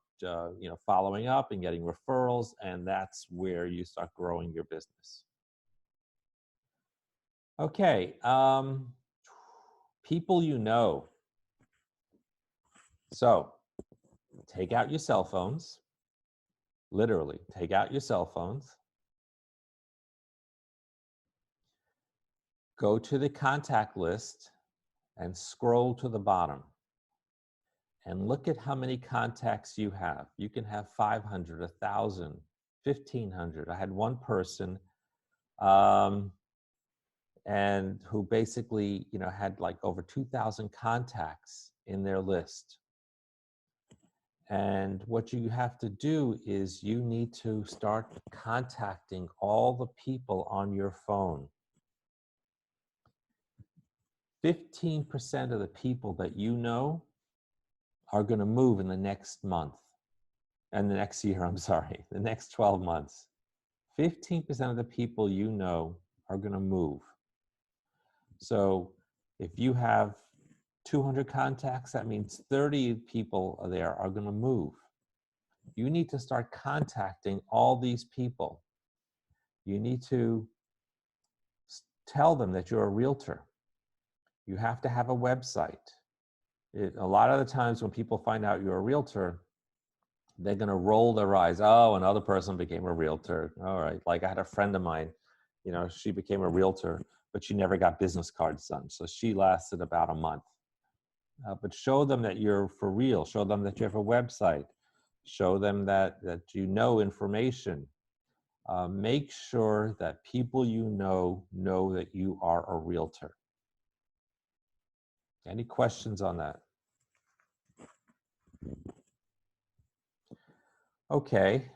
following up and getting referrals, and that's where you start growing your business. Okay, people you know. So take out your cell phones, literally take out your cell phones, go to the contact list and scroll to the bottom and look at how many contacts you have. You can have 500, 1,000, 1,500. I had one person and who basically, had like over 2,000 contacts in their list. And what you have to do is you need to start contacting all the people on your phone. 15% of the people that you know are going to move in the next month, and the next year, I'm sorry, the next 12 months. 15% of the people you know are going to move. So if you have 200 contacts, that means 30 people there are going to move. You need to start contacting all these people. You need to tell them that you're a realtor. You have to have a website. A lot of the times when people find out you're a realtor, they're going to roll their eyes. Oh, another person became a realtor. All right. Like I had a friend of mine, she became a realtor, but she never got business cards done. So she lasted about a month. But show them that you're for real. Show them that you have a website. Show them that you know information. Make sure that people you know that you are a realtor. Any questions on that? Okay.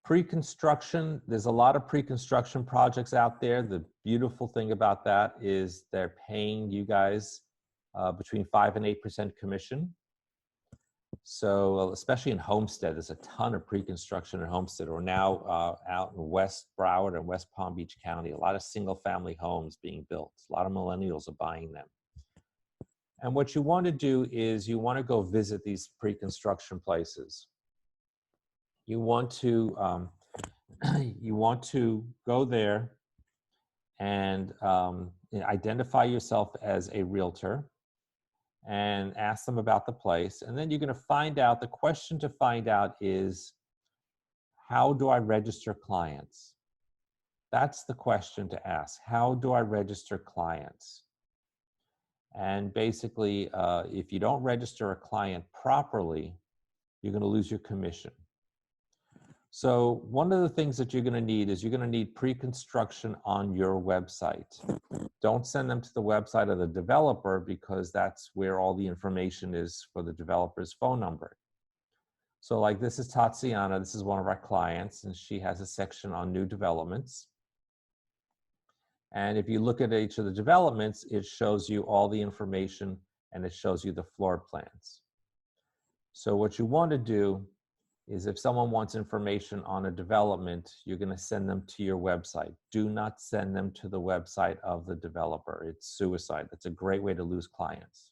Pre-construction, there's a lot of pre-construction projects out there. The beautiful thing about that is they're paying you guys between 5 and 8% commission. So especially in Homestead, there's a ton of pre-construction in Homestead, or now out in West Broward and West Palm Beach County, a lot of single family homes being built. A lot of millennials are buying them. And what you want to do is you want to go visit these pre-construction places. You want to go there and identify yourself as a realtor and ask them about the place. And then you're going to find out, the question to find out is, how do I register clients? That's the question to ask. How do I register clients? And basically, if you don't register a client properly, you're going to lose your commission. So one of the things that you're going to need is you're going to need pre-construction on your website. Don't send them to the website of the developer, because that's where all the information is for the developer's phone number. So like this is Tatiana, this is one of our clients, and she has a section on new developments. And if you look at each of the developments, it shows you all the information and it shows you the floor plans. So what you want to do is if someone wants information on a development, you're going to send them to your website. Do not send them to the website of the developer. It's suicide. That's a great way to lose clients.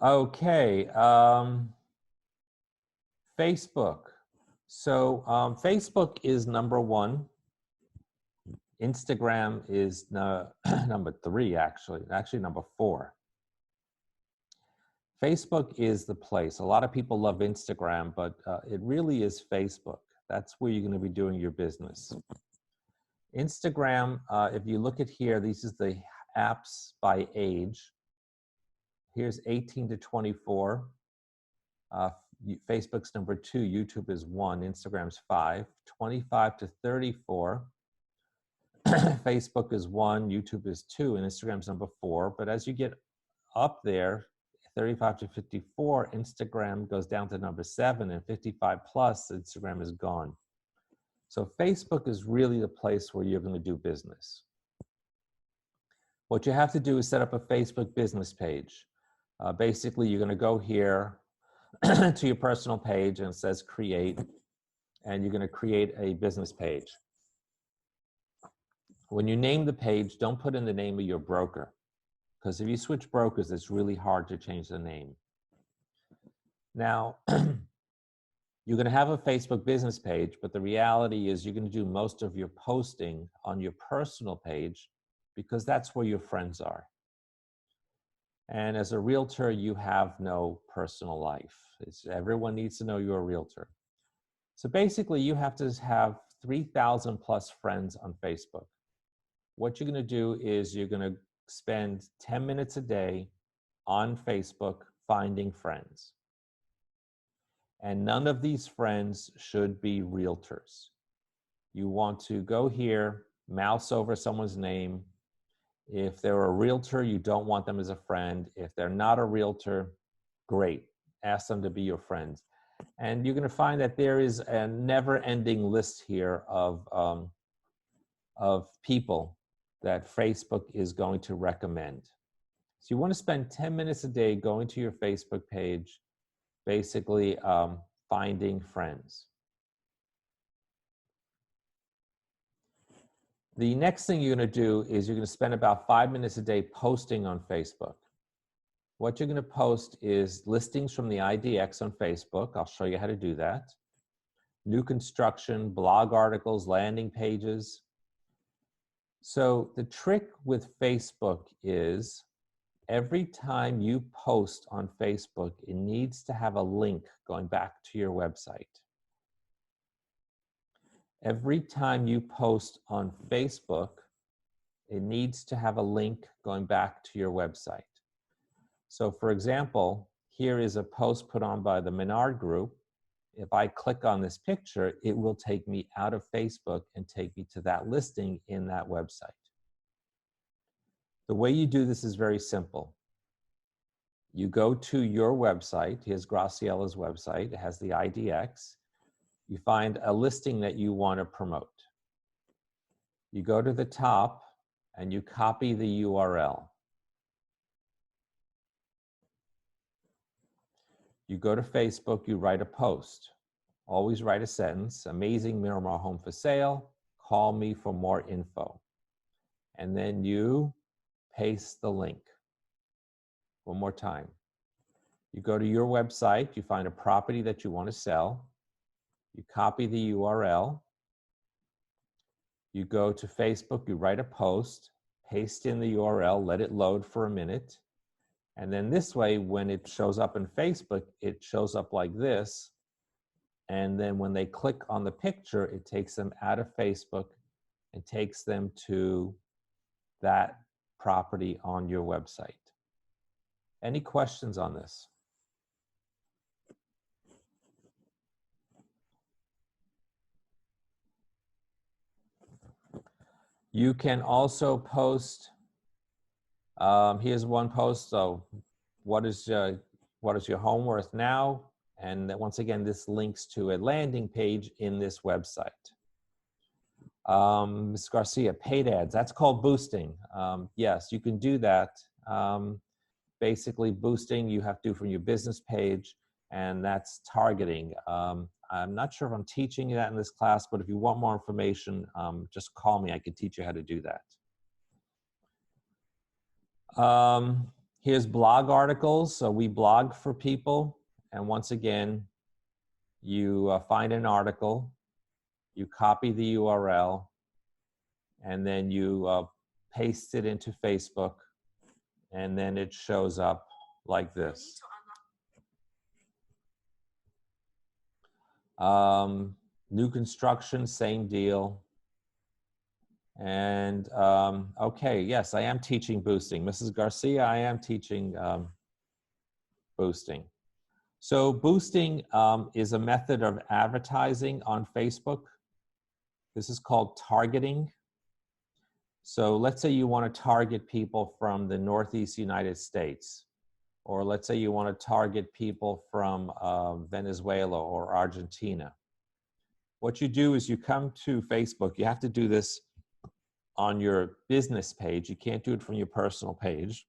Okay, Facebook. So Facebook is number one. Instagram is number three, actually number four. Facebook is the place. A lot of people love Instagram, but it really is Facebook. That's where you're going to be doing your business. Instagram, if you look at here, these is the apps by age. Here's 18 to 24. Facebook's number 2, YouTube is 1, Instagram's 5. 25 to 34. Facebook is 1, YouTube is 2, and Instagram's number 4. But as you get up there, 35 to 54, Instagram goes down to number 7, and 55 plus, Instagram is gone. So Facebook is really the place where you're going to do business. What you have to do is set up a Facebook business page. Basically, you're going to go here to your personal page, and it says create, and you're going to create a business page. When you name the page, don't put in the name of your broker, because if you switch brokers, it's really hard to change the name. Now, you're going to have a Facebook business page, but the reality is you're going to do most of your posting on your personal page, because that's where your friends are. And as a realtor, you have no personal life. Everyone needs to know you're a realtor. So basically, you have to have 3,000 plus friends on Facebook. What you're going to do is you're going to spend 10 minutes a day on Facebook finding friends. And none of these friends should be realtors. You want to go here, mouse over someone's name. If they're a realtor, you don't want them as a friend. If they're not a realtor, great. Ask them to be your friends. And you're going to find that there is a never-ending list here of people that Facebook is going to recommend. So you want to spend 10 minutes a day going to your Facebook page, basically finding friends. The next thing you're going to do is you're going to spend about 5 minutes a day posting on Facebook. What you're going to post is listings from the IDX on Facebook. I'll show you how to do that. New construction, blog articles, landing pages. So the trick with Facebook is every time you post on Facebook, it needs to have a link going back to your website. Every time you post on Facebook, it needs to have a link going back to your website. So for example, here is a post put on by the Menard Group. If I click on this picture, it will take me out of Facebook and take me to that listing in that website. The way you do this is very simple. You go to your website. Here's Graciella's website. It has the IDX. You find a listing that you want to promote. You go to the top and you copy the URL. You go to Facebook, you write a post. Always write a sentence. Amazing Miramar home for sale. Call me for more info. And then you paste the link. One more time. You go to your website, you find a property that you want to sell. You copy the URL. You go to Facebook, you write a post, paste in the URL, let it load for a minute. And then this way, when it shows up in Facebook, it shows up like this. And then when they click on the picture, it takes them out of Facebook and takes them to that property on your website. Any questions on this? You can also post, here's one post, so what is your home worth now? And once again, this links to a landing page in this website. Ms. Garcia, paid ads, that's called boosting. Yes, you can do that. Basically, boosting you have to do from your business page, and that's targeting. I'm not sure if I'm teaching you that in this class, but if you want more information, just call me. I can teach you how to do that. Here's blog articles. So we blog for people, and once again, you find an article, you copy the URL, and then you paste it into Facebook, and then it shows up like this. New construction, same deal. And okay, yes, I am teaching boosting. Mrs. Garcia, I am teaching boosting. So boosting is a method of advertising on Facebook. This is called targeting. So let's say you want to target people from the Northeast United States, or let's say you want to target people from Venezuela or Argentina. What you do is you come to Facebook. You have to do this on your business page. You can't do it from your personal page.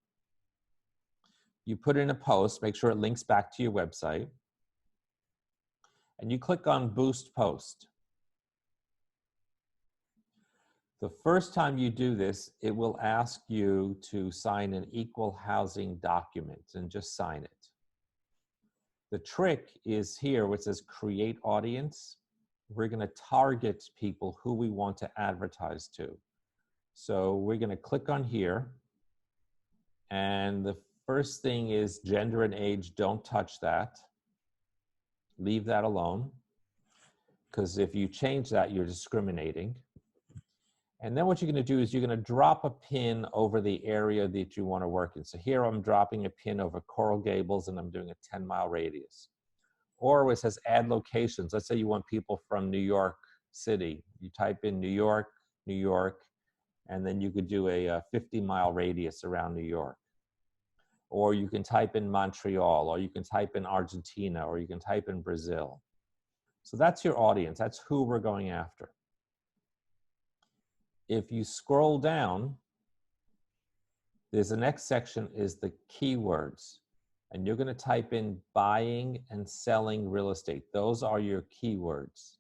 You put in a post, make sure it links back to your website, and you click on Boost Post. The first time you do this, it will ask you to sign an equal housing document and just sign it. The trick is here where it says create audience. We're going to target people who we want to advertise to. So we're going to click on here, and the first thing is gender and age. Don't touch that. Leave that alone, because if you change that, you're discriminating. And then what you're going to do is you're going to drop a pin over the area that you want to work in. So here I'm dropping a pin over Coral Gables, and I'm doing a 10-mile radius. Or it says add locations. Let's say you want people from New York City. You type in New York, New York, and then you could do a 50-mile radius around New York. Or you can type in Montreal, or you can type in Argentina, or you can type in Brazil. So that's your audience. That's who we're going after. If you scroll down, there's the next section is the keywords. And you're going to type in buying and selling real estate. Those are your keywords.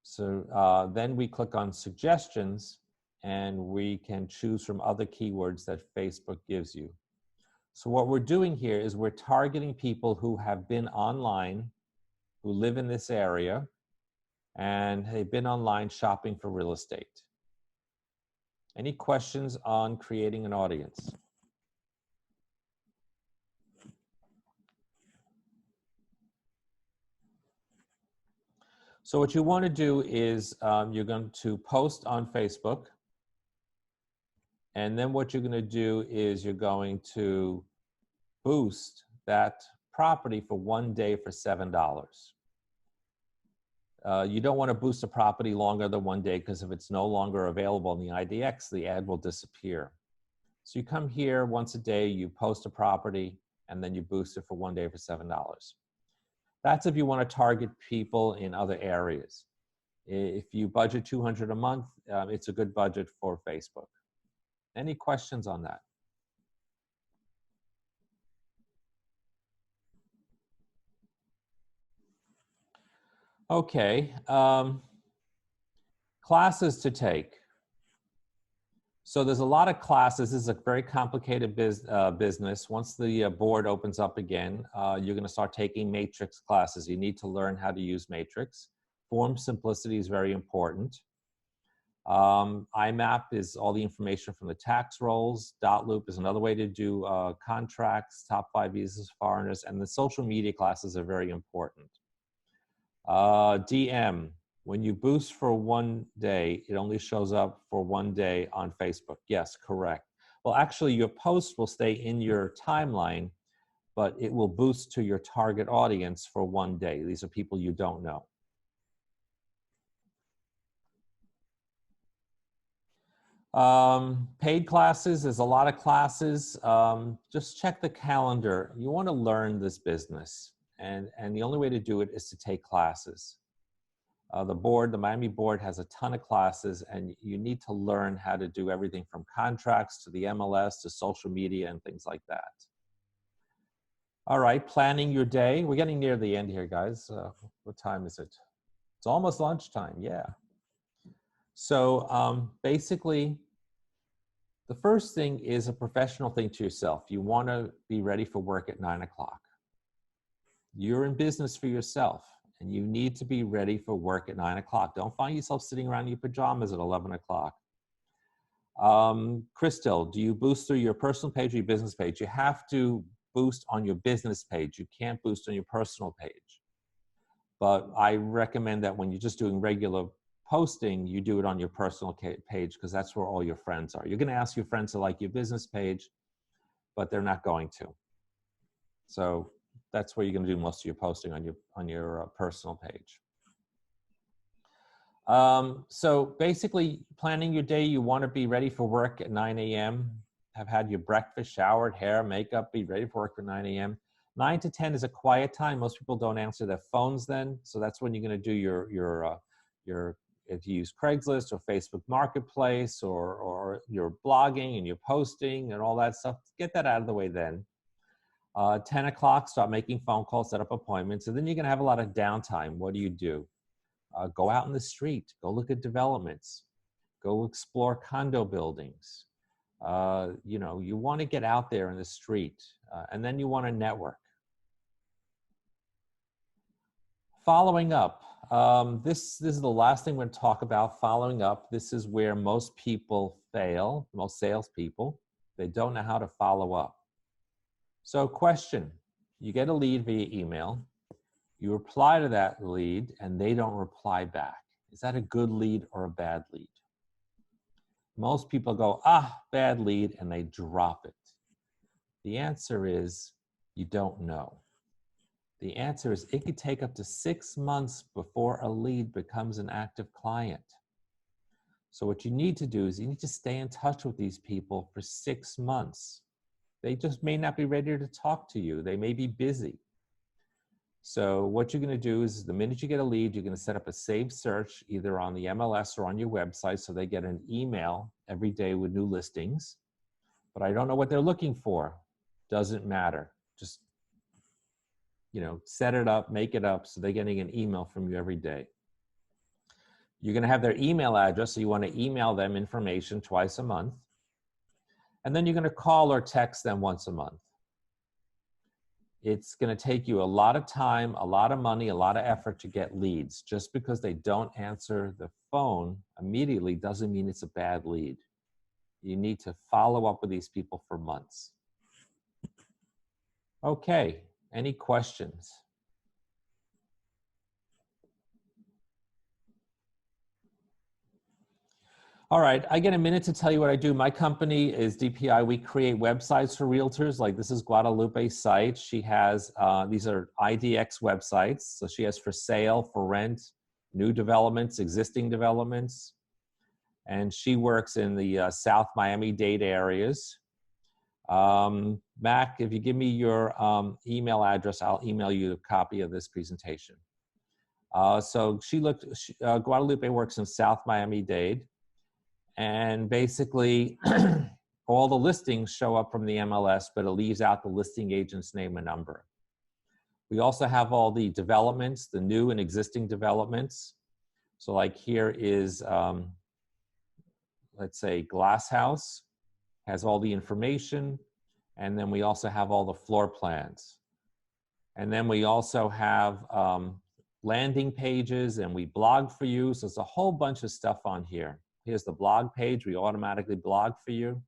So then we click on suggestions, and we can choose from other keywords that Facebook gives you. So what we're doing here is we're targeting people who have been online, who live in this area, and they've been online shopping for real estate. Any questions on creating an audience? So what you want to do is you're going to post on Facebook. And then what you're going to do is you're going to boost that property for 1 day for $7. You don't want to boost a property longer than 1 day, because if it's no longer available in the IDX, the ad will disappear. So you come here once a day, you post a property, and then you boost it for 1 day for $7. That's if you want to target people in other areas. If you budget $200 a month, it's a good budget for Facebook. Any questions on that? Okay, classes to take. So there's a lot of classes. This is a very complicated business. Once the board opens up again, you're going to start taking matrix classes. You need to learn how to use matrix. Form simplicity is very important. IMAP is all the information from the tax rolls. Dot loop is another way to do contracts, top 5 visas for foreigners, and the social media classes are very important. DM, when you boost for one day, it only shows up for one day on Facebook. Yes, correct. Well, actually, your post will stay in your timeline, but it will boost to your target audience for one day. These are people you don't know. Paid classes, there's a lot of classes. Just check the calendar. You want to learn this business, and the only way to do it is to take classes. The Miami board has a ton of classes, and you need to learn how to do everything from contracts to the MLS to social media and things like that. All right, planning your day. We're getting near the end here, guys. What time is it? It's almost lunchtime, yeah. So basically, the first thing is a professional thing to yourself. You want to be ready for work at 9 o'clock. You're in business for yourself, and you need to be ready for work at 9 o'clock. Don't find yourself sitting around in your pajamas at 11 o'clock. Crystal, do you boost through your personal page or your business page? You have to boost on your business page. You can't boost on your personal page. But I recommend that when you're just doing regular posting, you do it on your personal page, because that's where all your friends are. You're going to ask your friends to like your business page, but they're not going to. So that's where you're going to do most of your posting, on your personal page. So basically, planning your day, you want to be ready for work at 9 a.m., have had your breakfast, showered, hair, makeup, be ready for work for 9 a.m. 9 to 10 is a quiet time. Most people don't answer their phones then. So that's when you're going to do your if you use Craigslist or Facebook Marketplace, or your blogging and your posting and all that stuff, get that out of the way then. 10 o'clock, start making phone calls, set up appointments, and then you're going to have a lot of downtime. What do? Go out in the street, go look at developments, go explore condo buildings. You know, you want to get out there in the street, and then you want to network. Following up. This is the last thing we're going to talk about, following up. This is where most people fail, most salespeople. They don't know how to follow up. So question, you get a lead via email. You reply to that lead, and they don't reply back. Is that a good lead or a bad lead? Most people go, bad lead, and they drop it. The answer is, you don't know. The answer is, it could take up to 6 months before a lead becomes an active client. So what you need to do is you need to stay in touch with these people for 6 months. They just may not be ready to talk to you. They may be busy. So what you're going to do is, the minute you get a lead, you're going to set up a saved search either on the MLS or on your website, so they get an email every day with new listings. But I don't know what they're looking for. Doesn't matter. Just, you know, set it up, make it up, so they're getting an email from you every day. You're going to have their email address, so you want to email them information twice a month. And then you're going to call or text them once a month. It's going to take you a lot of time, a lot of money, a lot of effort to get leads. Just because they don't answer the phone immediately doesn't mean it's a bad lead. You need to follow up with these people for months. Okay, any questions? All right, I get a minute to tell you what I do. My company is DPI. We create websites for realtors. Like, this is Guadalupe's site. She has, these are IDX websites. So she has for sale, for rent, new developments, existing developments. And she works in the South Miami-Dade areas. Mac, if you give me your email address, I'll email you a copy of this presentation. So Guadalupe works in South Miami-Dade. And basically, all the listings show up from the MLS, but it leaves out the listing agent's name and number. We also have all the developments, the new and existing developments. So like here is, let's say, Glass House, has all the information. And then we also have all the floor plans. And then we also have landing pages, and we blog for you. So it's a whole bunch of stuff on here. Here's the blog page. We automatically blog for you.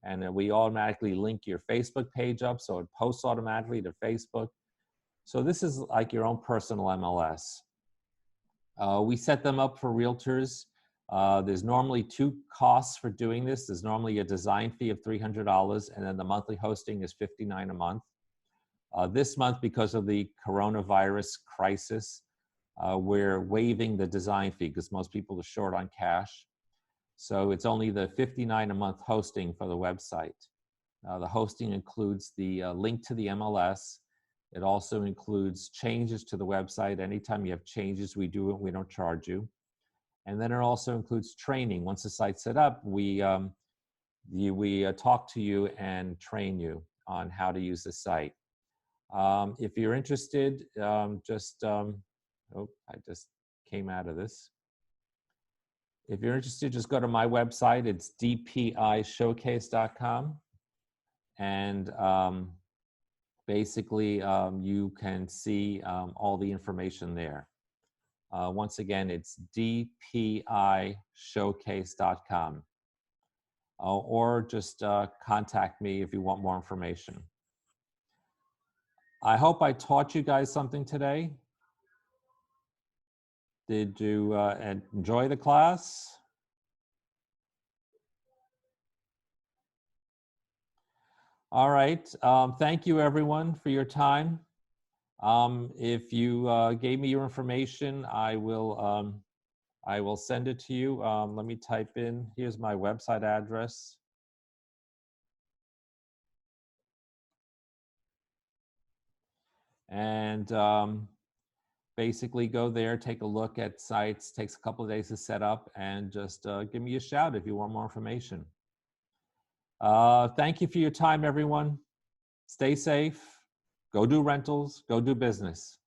And then we automatically link your Facebook page up, so it posts automatically to Facebook. So this is like your own personal MLS. We set them up for realtors. There's normally two costs for doing this. There's normally a design fee of $300, and then the monthly hosting is $59 a month. This month, because of the coronavirus crisis, we're waiving the design fee because most people are short on cash. So it's only the $59 a month hosting for the website. The hosting includes the link to the MLS. It also includes changes to the website. Anytime you have changes, we do it. We don't charge you. And then it also includes training. Once the site's set up, we talk to you and train you on how to use the site. If you're interested, oh, I just came out of this. If you're interested, just go to my website. It's dpishowcase.com. And basically, you can see all the information there. Once again, it's dpishowcase.com. Or just contact me if you want more information. I hope I taught you guys something today. Did you enjoy the class? All right. Thank you, everyone, for your time. If you gave me your information, I will send it to you. Let me type in, here's my website address. And basically go there, take a look at sites, takes a couple of days to set up, and just give me a shout if you want more information. Thank you for your time, everyone. Stay safe. Go do rentals. Go do business.